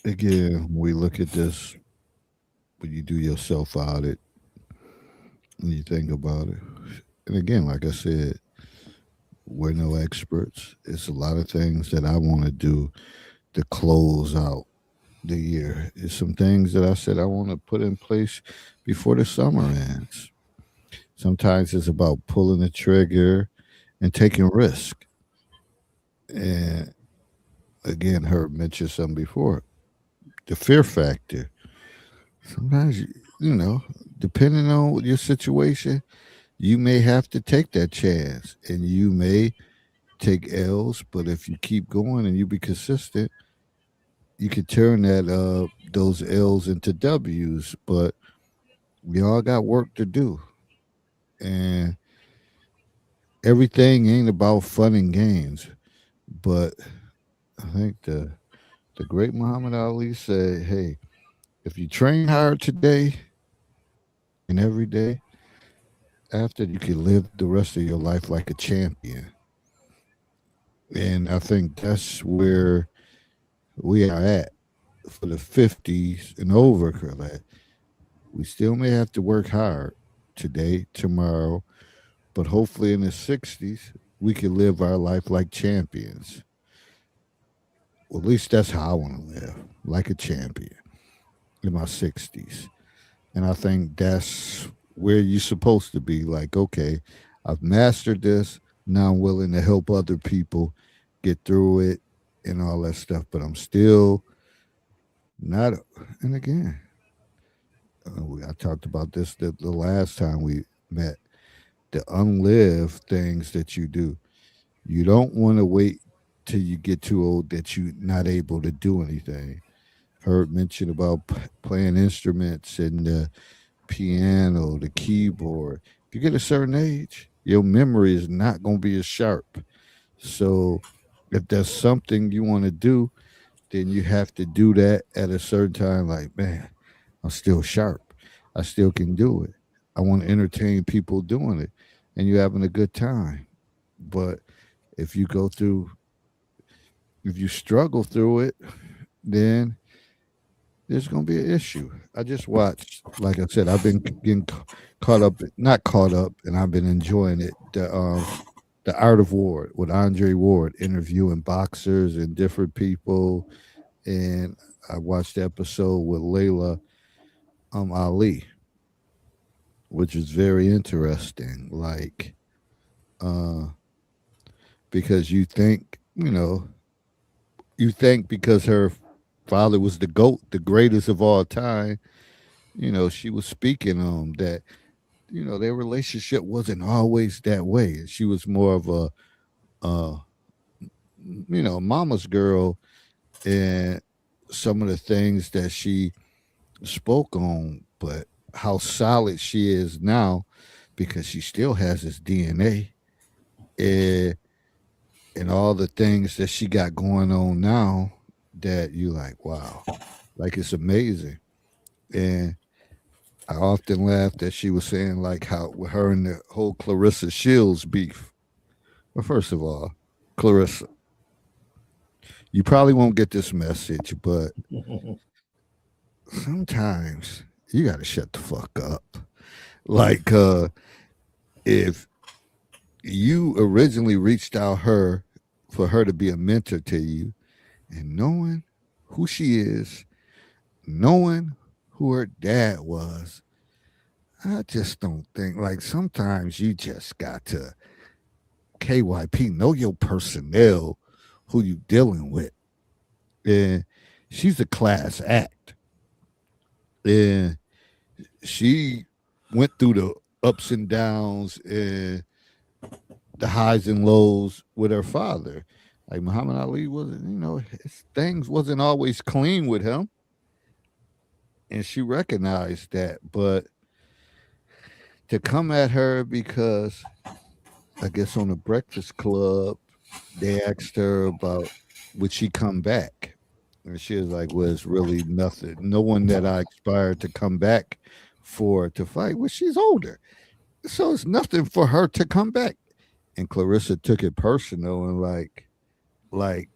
again, we look at this when you do your self audit and you think about it. And again, like I said, we're no experts. It's a lot of things that I want to do to close out the year. It's some things that I said I want to put in place before the summer ends. Sometimes it's about pulling the trigger and taking risk. And again, Herb mentioned something before, the fear factor. Sometimes, depending on your situation, you may have to take that chance and you may take L's, but if you keep going and you be consistent, you could turn those L's into W's. But we all got work to do. And everything ain't about fun and games. But I think the great Muhammad Ali said, hey, if you train hard today and every day, after you can live the rest of your life like a champion. And I think that's where we are at for the 50s and over. That we still may have to work hard today, tomorrow, but hopefully in the 60s, we can live our life like champions. Well, at least that's how I want to live, like a champion in my 60s. And I think that's where you're supposed to be. Like, okay, I've mastered this. Now I'm willing to help other people get through it and all that stuff. But I'm still not. And again, I talked about this the last time we met. The unlived things that you do. You don't want to wait till you get too old that you're not able to do anything. Heard mention about playing instruments and the piano, the keyboard. If you get a certain age, your memory is not going to be as sharp. So if there's something you want to do, then you have to do that at a certain time. Like, man, I'm still sharp. I still can do it. I want to entertain people doing it, and you're having a good time. But if you go through, if you struggle through it, then there's going to be an issue. I just watched, like I said, I've been getting caught up, not caught up, and I've been enjoying it. The Art of War with Andre Ward interviewing boxers and different people, and I watched the episode with Layla Ali, which is very interesting. Like, uh, because you think because her father was the GOAT, the greatest of all time, she was speaking on that, their relationship wasn't always that way. She was more of a, uh, mama's girl, and some of the things that she spoke on, but how solid she is now because she still has his DNA, and, and all the things that she got going on now that you like, wow, like it's amazing. And I often laughed that she was saying like how with her and the whole Clarissa Shields beef. Well, first of all, Clarissa, you probably won't get this message, but sometimes you got to shut the fuck up. Like, if you originally reached out her for her to be a mentor to you, and knowing who she is, knowing who her dad was, I just don't think like sometimes you just got to KYP, know your personnel, who you dealing with. And she's a class act. And she went through the ups and downs and the highs and lows with her father. Like Muhammad Ali wasn't, things wasn't always clean with him, and she recognized that. But to come at her because I guess on the Breakfast Club they asked her about would she come back, and she was like, "Well, it's really nothing. No one that I aspired to come back for to fight. Well, she's older, so it's nothing for her to come back." And Clarissa took it personal and like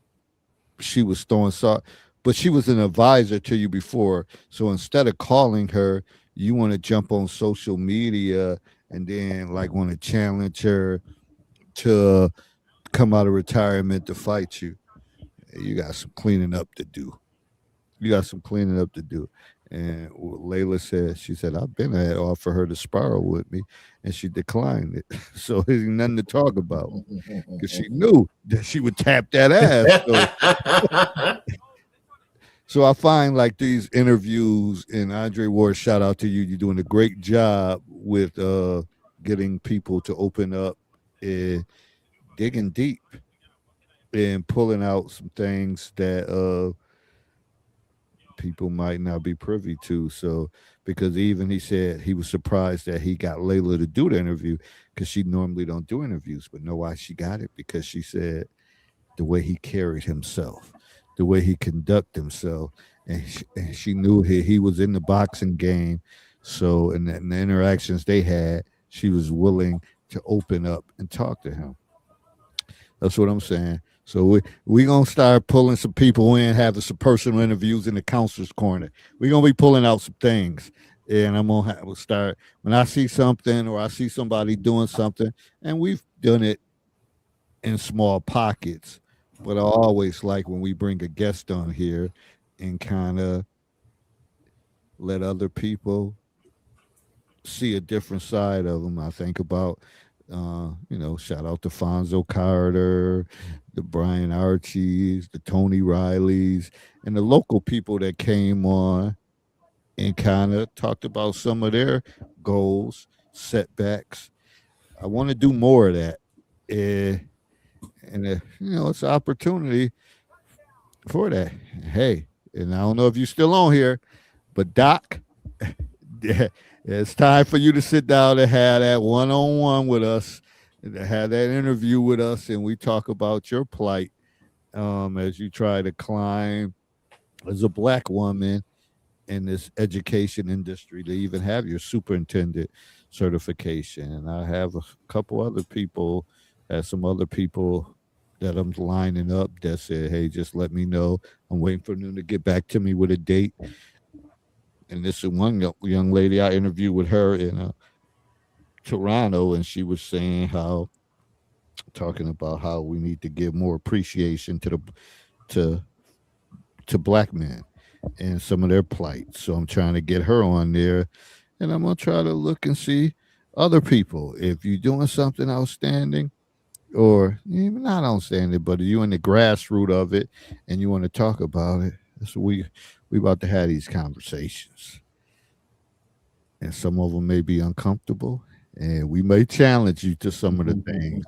she was throwing salt, but she was an advisor to you before. So instead of calling her, you want to jump on social media and then like want to challenge her to come out of retirement to fight you. You got some cleaning up to do. You got some cleaning up to do. And what Layla said, she said, I've been at offer her to spar with me, and she declined it. So there's nothing to talk about because she knew that she would tap that ass. So I find like these interviews, and Andre Ward, shout out to you. You're doing a great job with getting people to open up and digging deep and pulling out some things that people might not be privy to. So because even he said he was surprised that he got Layla to do the interview because she normally don't do interviews, but know why she got it? Because she said the way he carried himself, the way he conducted himself, and she knew he was in the boxing game. So in the interactions they had, she was willing to open up and talk to him. That's what I'm saying. So we gonna start pulling some people in, having some personal interviews in the counselor's corner. We're gonna be pulling out some things, and I'm gonna we'll start when I see something or I see somebody doing something, and we've done it in small pockets. But I always like when we bring a guest on here and kind of let other people see a different side of them. I think about, shout out to Fonzo Carter, the Brian Archies, the Tony Rileys, and the local people that came on and kind of talked about some of their goals, setbacks. I want to do more of that. Uh, and it's an opportunity for that. Hey, and I don't know if you're still on here, but Doc, it's time for you to sit down and have that one-on-one with us, and to have that interview with us, and we talk about your plight as you try to climb as a black woman in this education industry to even have your superintendent certification. And I have a couple other people, some other people that I'm lining up that said, hey, just let me know. I'm waiting for them to get back to me with a date. And this is one young lady I interviewed with her in Toronto, and she was saying talking about how we need to give more appreciation to to black men and some of their plight. So I'm trying to get her on there, and I'm gonna try to look and see other people. If you're doing something outstanding, or even not outstanding, but you in the grassroots of it and you want to talk about it, so we about to have these conversations, and some of them may be uncomfortable, and we may challenge you to some of the things.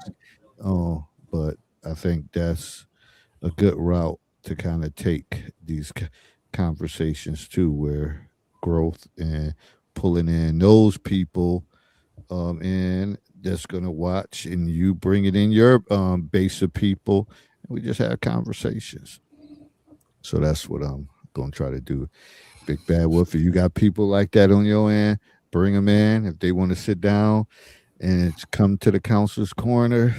Oh, but I think that's a good route to kind of take these conversations to where growth and pulling in those people and that's going to watch and you bring it in your base of people and we just have conversations. So that's what I'm going to try to do. Big Bad Wolf, if you got people like that on your end, bring them in. If they want to sit down and come to the counselor's corner,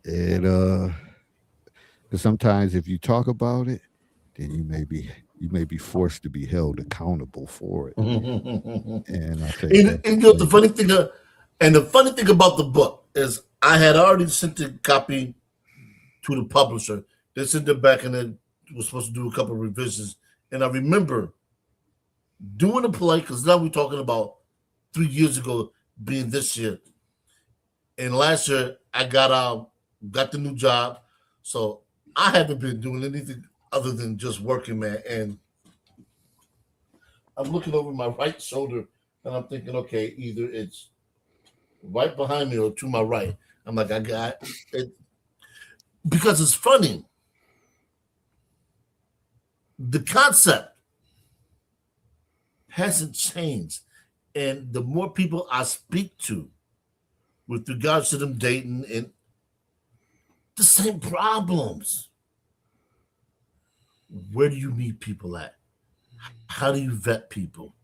it 'cause sometimes if you talk about it, then you may be forced to be held accountable for it. and, And I think and that's you the know thing. the funny thing about the book is I had already sent the copy to the publisher. They sent it back and then was supposed to do a couple of revisions. And I remember doing a play because now we're talking about 3 years ago being this year. And last year I got the new job. So I haven't been doing anything other than just working, man. And I'm looking over my right shoulder and I'm thinking, okay, either it's right behind me or to my right. I'm like, I got it. because it's funny. The concept hasn't changed. And the more people I speak to with regards to them dating, and the same problems. Where do you meet people at? How do you vet people?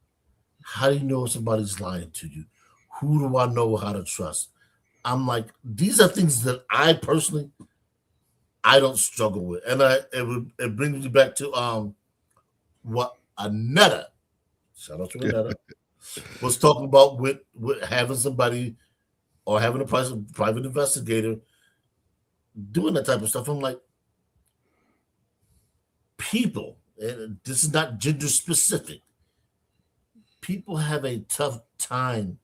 How do you know if somebody's lying to you? Who do I know how to trust? I'm like, these are things that I personally I don't struggle with. And it brings me back to what Anetta, shout out to Anetta, was talking about with having somebody or having a private investigator doing that type of stuff. I'm like, people, and this is not gender specific, people have a tough time.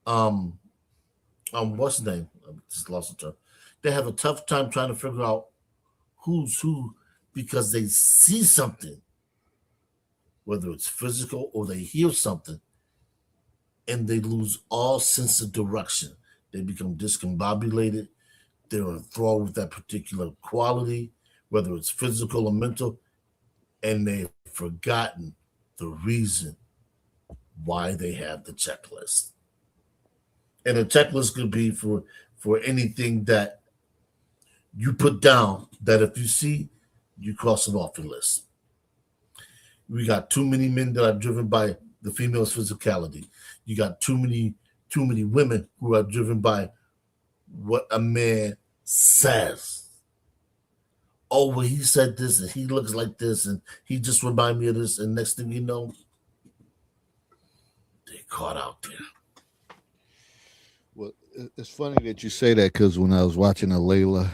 What's the name? I just lost the term. They have a tough time trying to figure out who's who because they see something, whether it's physical or they hear something, and they lose all sense of direction. They become discombobulated. They're enthralled with that particular quality, whether it's physical or mental, and they've forgotten the reason why they have the checklist. And a checklist could be for anything that you put down that if you see, you cross it off your list. We got too many men that are driven by the female's physicality. You got too many women who are driven by what a man says. Oh, well, he said this and he looks like this and he just reminded me of this. And next thing you know, they caught out there. Well, it's funny that you say that because when I was watching a Layla,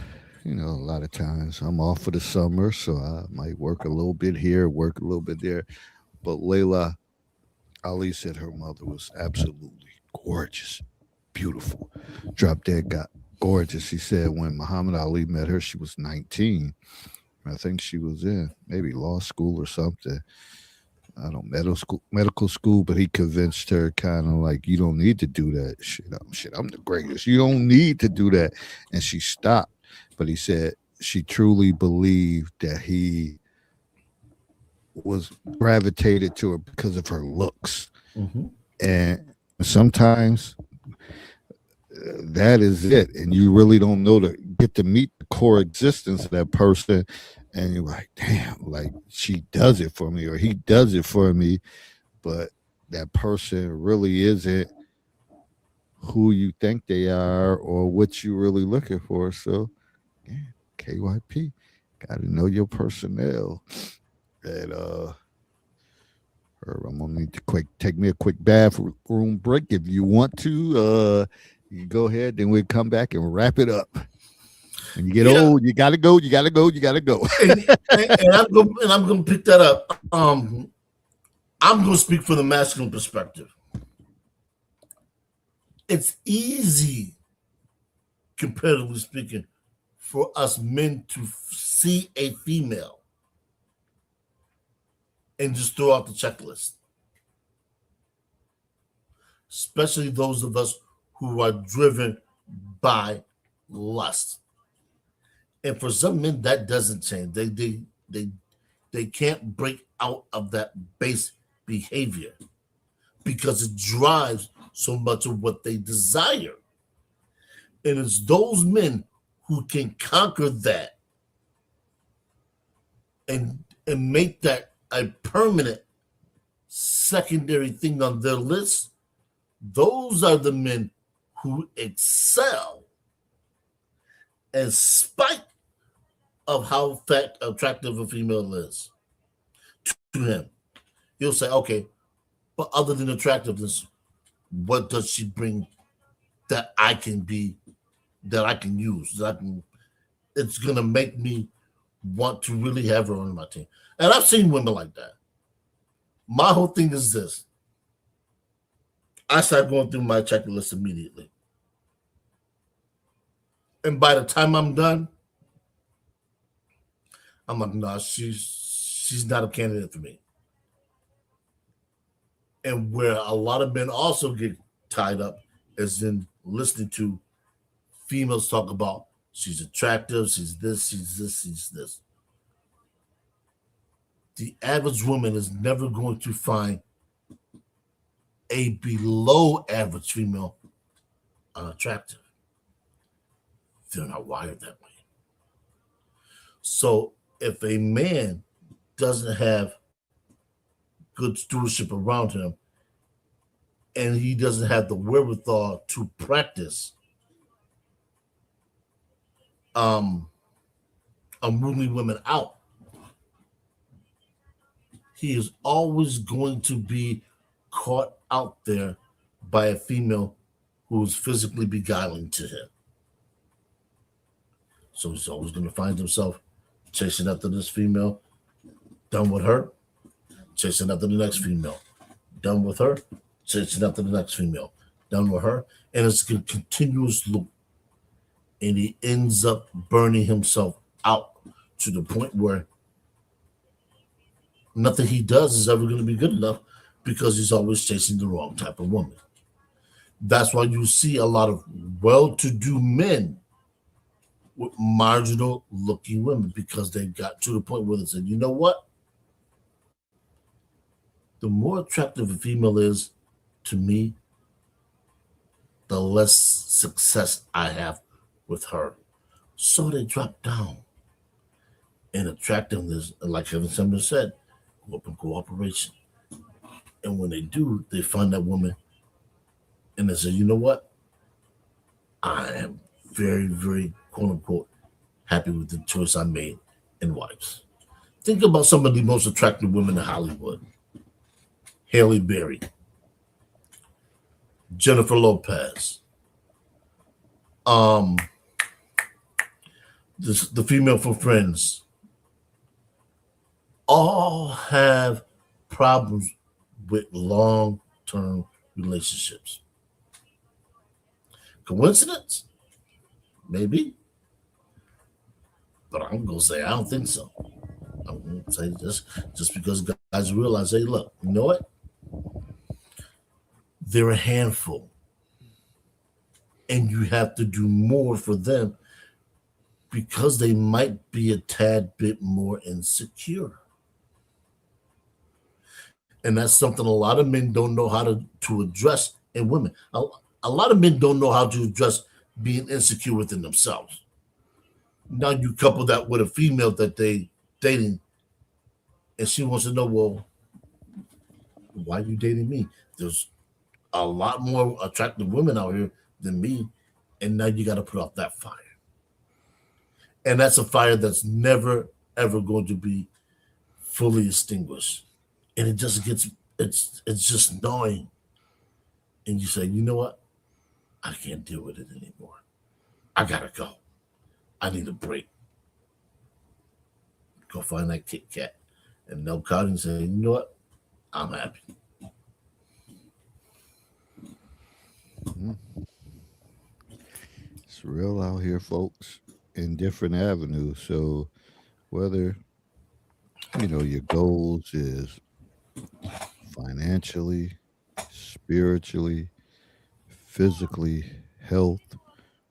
a lot of times I'm off for the summer, so I might work a little bit here, work a little bit there. But Layla Ali said her mother was absolutely gorgeous, beautiful, drop dead got gorgeous. She said when Muhammad Ali met her, she was 19. I think she was in maybe law school or something. I don't medical school, but he convinced her kind of like you don't need to do that. I'm the greatest. You don't need to do that. And she stopped. But he said she truly believed that he was gravitated to her because of her looks. Mm-hmm. And sometimes that is it. And you really don't know to get to meet the core existence of that person. And you're like, damn, like she does it for me or he does it for me. But that person really isn't who you think they are or what you're really looking for. So, yeah, KYP, got to know your personnel. And I'm gonna need to take me a quick bathroom break if you want to. You go ahead, then we'll come back and wrap it up. When you get old, you gotta go. You gotta go. You gotta go. and I'm gonna pick that up. I'm gonna speak from the masculine perspective. It's easy, comparatively speaking, for us men to see a female and just throw out the checklist. Especially those of us who are driven by lust. And for some men, that doesn't change. They can't break out of that base behavior because it drives so much of what they desire. And it's those men who can conquer that and make that a permanent secondary thing on their list. Those are the men who excel in spite of how attractive a female is to him. He'll say, okay, but other than attractiveness, what does she bring that I can be, that I can use, it's going to make me want to really have her on my team. And I've seen women like that. My whole thing is this. I start going through my checklist immediately. And by the time I'm done, I'm like, no, she's not a candidate for me. And where a lot of men also get tied up is in listening to females talk about She's attractive. She's this. She's this. She's this. The average woman is never going to find a below average female unattractive. They're not wired that way. So if a man doesn't have good stewardship around him and he doesn't have the wherewithal to practice ruling women out, he is always going to be caught out there by a female who is physically beguiling to him. So he's always going to find himself chasing after this female, done with her, chasing after the next female, done with her, chasing after the next female, done with her. And it's a continuous loop. And he ends up burning himself out to the point where nothing he does is ever going to be good enough because he's always chasing the wrong type of woman. That's why you see a lot of well-to-do men with marginal looking women, because they got to the point where they said, you know what? The more attractive a female is to me, the less success I have with her. So they drop down in attractiveness, and like Kevin Sumner said, go up in cooperation. And when they do, they find that woman and they say, you know what? I am very, very, quote unquote, happy with the choice I made in wives. Think about some of the most attractive women in Hollywood. Halle Berry, Jennifer Lopez, the female from Friends, all have problems with long-term relationships. Coincidence? Maybe. But I'm going to say I don't think so. I'm going to say just because guys realize, hey, look, you know what? They're a handful. And you have to do more for them because they might be a tad bit more insecure. And that's something a lot of men don't know how to address in women. A lot of men don't know how to address being insecure within themselves. Now you couple that with a female that they dating, and she wants to know, well, why are you dating me? There's a lot more attractive women out here than me, and now you got to put out that fire. And that's a fire that's never, ever going to be fully extinguished. And it just gets, it's just gnawing. And you say, you know what? I can't deal with it anymore. I got to go. I need a break. Go find that Kit Kat. And they'll call and say, you know what? I'm happy. It's real out here, folks, in different avenues. So whether your goals is financially, spiritually, physically, health,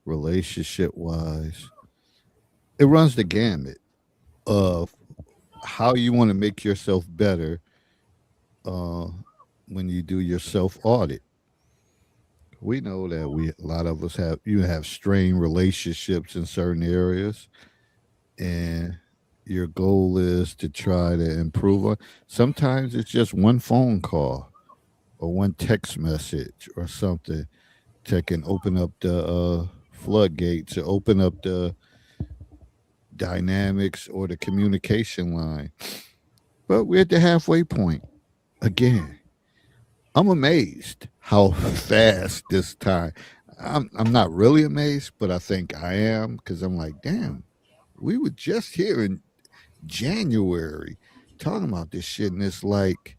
relationship wise, it runs the gamut of how you want to make yourself better when you do your self audit. We know that a lot of us have strained relationships in certain areas, and your goal is to try to improve on. Sometimes it's just one phone call or one text message or something that can open up the floodgates or open up the dynamics or the communication line. But we're at the halfway point again. I'm amazed how fast this time. I'm not really amazed, but I think I am because I'm like, damn, we were just here in January talking about this shit, and it's like,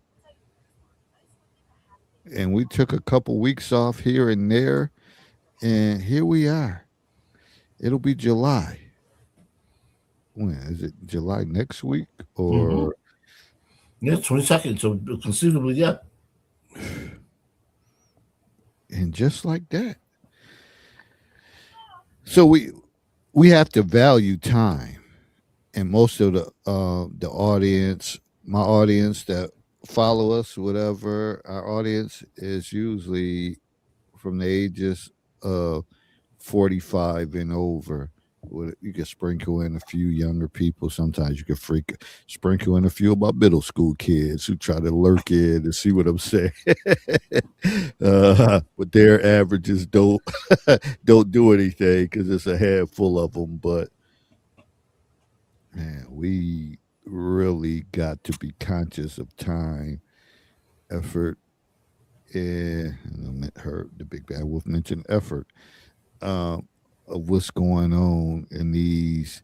and we took a couple weeks off here and there, and here we are. It'll be July. When is it? July next week Mm-hmm. or? Yeah, 22nd. So conceivably, yeah. And just like that. So we have to value time, and most of the audience, my audience that follow us, whatever, our audience is usually from the ages of 45 and over. You can sprinkle in a few younger people. Sometimes you can sprinkle in a few of my middle school kids who try to lurk in and see what I'm saying. But their averages don't do anything because it's a handful of them. But man, we really got to be conscious of time, effort, and I heard the Big Bad Wolf mention effort, of what's going on in these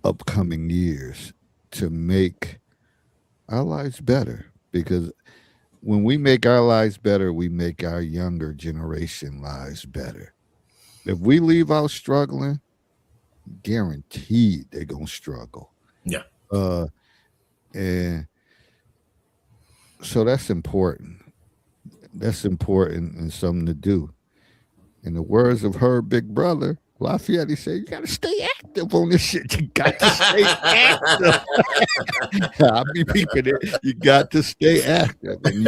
upcoming years to make our lives better. Because when we make our lives better, we make our younger generation lives better. If we leave out struggling, guaranteed they're gonna struggle. Yeah. Uh, and so that's important. That's important and something to do. In the words of her big brother, Lafayette, he said, you got to stay active on this shit. You got to stay active. I'll be peeping it. You got to stay active. And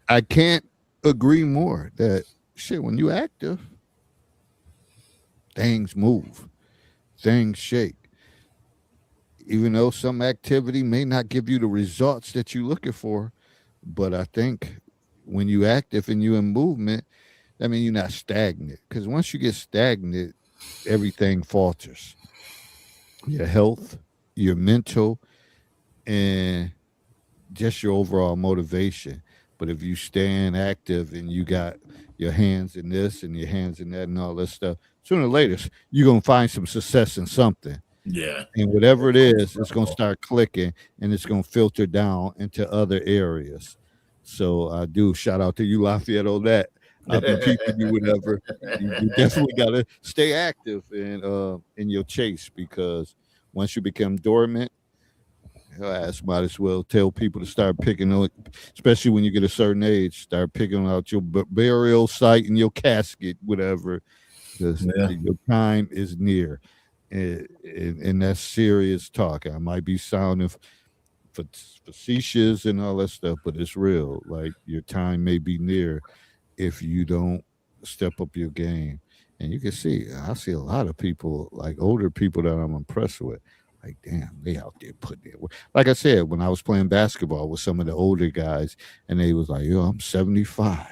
I can't agree more that shit, when you active, things move, things shake. Even though some activity may not give you the results that you're looking for, but I think when you active and you in movement, I mean, you're not stagnant. Because once you get stagnant, everything falters. Your health, your mental, and just your overall motivation. But if you stand active and you got your hands in this and your hands in that and all this stuff, sooner or later, you're going to find some success in something. Yeah. And whatever it is, it's going to start clicking and it's going to filter down into other areas. So I do shout out to you, Lafayette, on that. I'll be peeping you, whatever. You definitely got to stay active in your chase, because once you become dormant, your ass might as well tell people to start picking on, especially when you get a certain age, start picking out your burial site and your casket, whatever, because your time is near. And that's serious talk. I might be sounding facetious and all that stuff, but it's real. Like, your time may be near if you don't step up your game. And you can see, I see a lot of people, like older people that I'm impressed with. Like, damn, they out there putting it. Like I said, when I was playing basketball with some of the older guys, and they was like, yo, I'm 75. I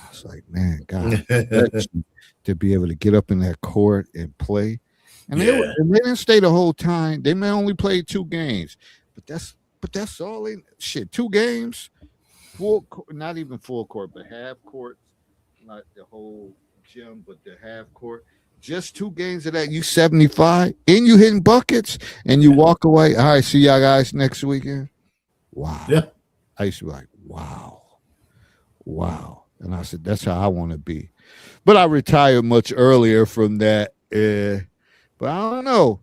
was like, man, God, to be able to get up in that court and play. And they didn't stay the whole time. They may only play 2 games, but that's all they shit. 2 games, not even full court, but half court, not the whole gym, but the half court. Just 2 games of that, you 75, and you hitting buckets, and you walk away. All right, see y'all guys next weekend. Wow. Yeah. I used to be like, wow. And I said, that's how I want to be. But I retired much earlier from that. But I don't know.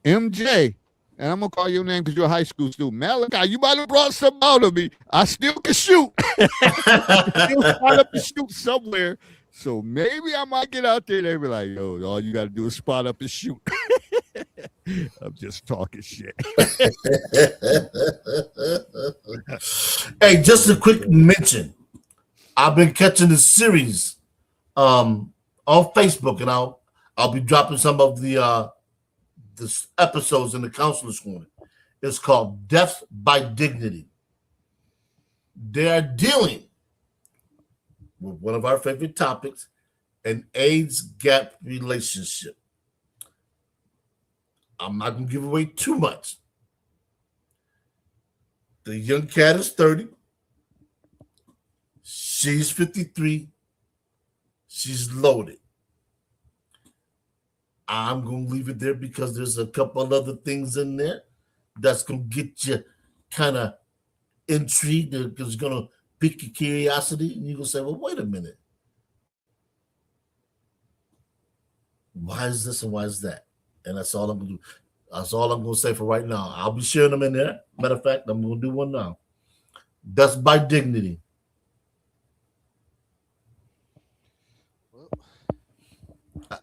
MJ, and I'm going to call your name because you're a high school student. Malachi, you might have brought something out of me. I still can shoot. Still spot up and shoot somewhere. So maybe I might get out there and they be like, yo, all you got to do is spot up and shoot. I'm just talking shit. Hey, just a quick mention. I've been catching the series on Facebook, and I'll be dropping some of the episodes in the counselor's corner. It's called Death by Dignity. They are dealing with one of our favorite topics, an AIDS gap relationship. I'm not going to give away too much. The young cat is 30. She's 53. She's loaded. I'm going to leave it there because there's a couple other things in there that's going to get you kind of intrigued, because it's going to pique your curiosity. And you're going to say, well, wait a minute. Why is this and why is that? And that's all I'm going to do. That's all I'm going to say for right now. I'll be sharing them in there. Matter of fact, I'm going to do one now. Death by Dignity.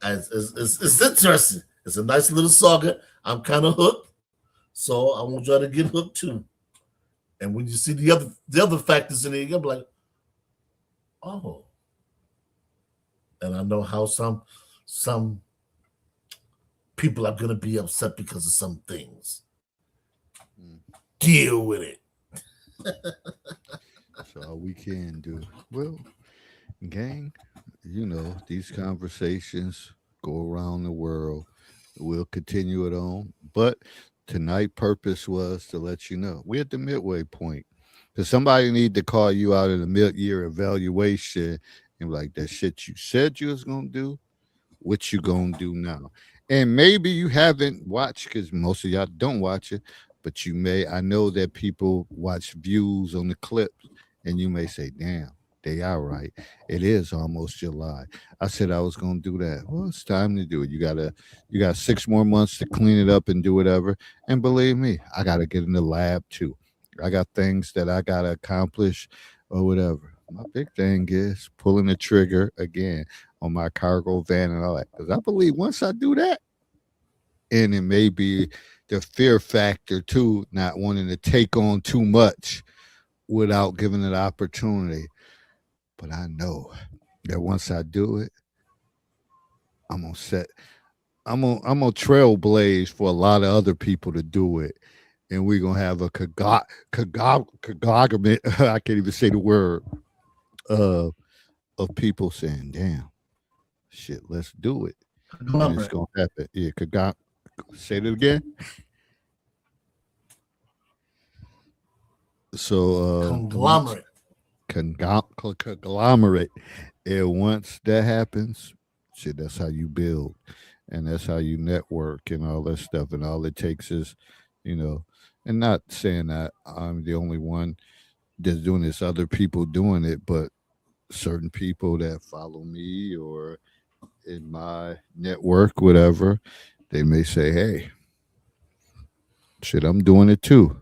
It's interesting. It's a nice little saga. I'm kind of hooked, so I want y'all to get hooked too. And when you see the other factors in it, you're like, oh, and I know how some people are gonna be upset because of some things. Mm. Deal with it. That's all we can do. Well, gang, these conversations go around the world. We'll continue it on. But tonight purpose was to let you know we're at the midway point. Because somebody need to call you out in the mid-year evaluation and be like that shit you said you was gonna do, what you gonna do now? And maybe you haven't watched because most of y'all don't watch it, but you may. I know that people watch views on the clips, and you may say, "Damn, they are right. It is almost July." I said I was gonna do that. Well, it's time to do it. You got 6 more months to clean it up and do whatever. And believe me, I gotta get in the lab too. I got things that I gotta accomplish or whatever. My big thing is pulling the trigger again on my cargo van and all that. Because I believe once I do that, and it may be the fear factor too, not wanting to take on too much without giving it opportunity. But I know that once I do it, I'm gonna set I'm gonna trailblaze for a lot of other people to do it. And we're gonna have a conglomerate. I can't even say the word uh, of people saying, "Damn, shit, let's do it," and it's Conglomerate. gonna happen. Yeah, say it again. So once Conglomerate. conglomerate, and once that happens, shit, that's how you build, and that's how you network and all that stuff. And all it takes is, you know, and not saying that I'm the only one that's doing this. Other people doing it, but certain people that follow me or in my network, whatever, they may say, "Hey, shit, I'm doing it too,"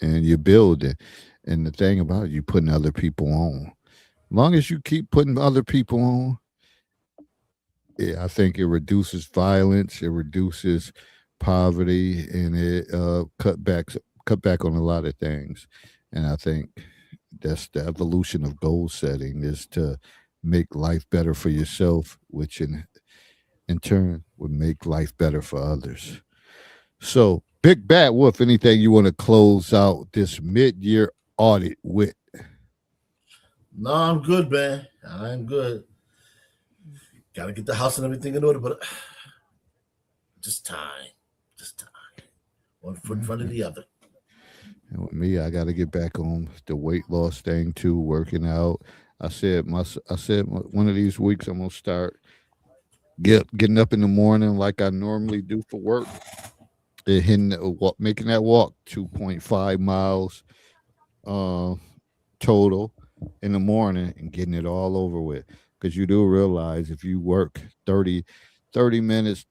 and you build it. And the thing about it, you putting other people on. Long as you keep putting other people on, I think it reduces violence, it reduces poverty, and it cut back on a lot of things. And I think that's the evolution of goal setting is to make life better for yourself, which in turn would make life better for others. So, Big Bad Wolf, anything you want to close out this mid-year audit with? No, I'm good, man. I'm good. Got to get the house and everything in order, but just time, just time. One foot in front of the other. And with me, I got to get back on the weight loss thing too, working out. I said one of these weeks I'm gonna start getting up in the morning like I normally do for work, and making that walk 2.5 miles uh, total in the morning and getting it all over with. Because you do realize if you work 30 minutes,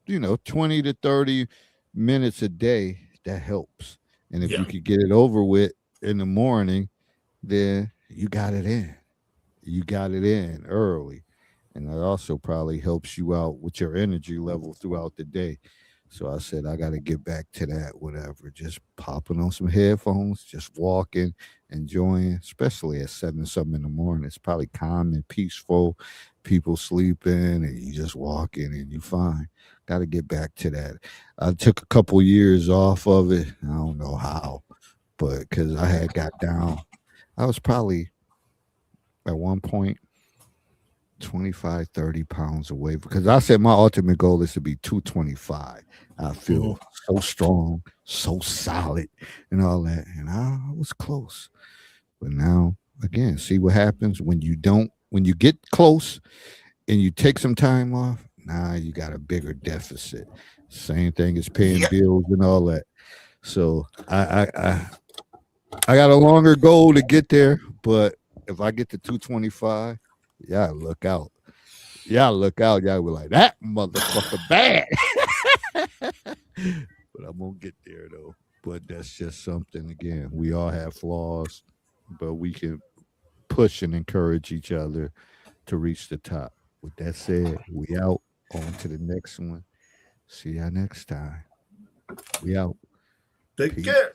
20 to 30 minutes a day, that helps. And if Yeah, you could get it over with in the morning, then you got it in. You got it in early. And that also probably helps you out with your energy level throughout the day. So I said, I got to get back to that, whatever. Just popping on some headphones, just walking, enjoying, especially at 7 something in the morning. It's probably calm and peaceful, people sleeping, and you just walking and you fine. Got to get back to that. I took a couple years off of it. I don't know how, but because I had got down, I was probably at one point 25, 30 pounds away because I said my ultimate goal is to be 225. I hmm feel so strong, so solid, and all that. And I was close. But now, again, see what happens when you get close and you take some time off, now you got a bigger deficit. Same thing as paying yeah, bills and all that. So I got a longer goal to get there, but if I get to 225, yeah, look out. Y'all look out. Y'all be like, that motherfucker bad. But I'm gonna get there though. But that's just something again. We all have flaws, but we can push and encourage each other to reach the top. With that said, we out. On to the next one. See y'all next time. We out. Take Peace. care.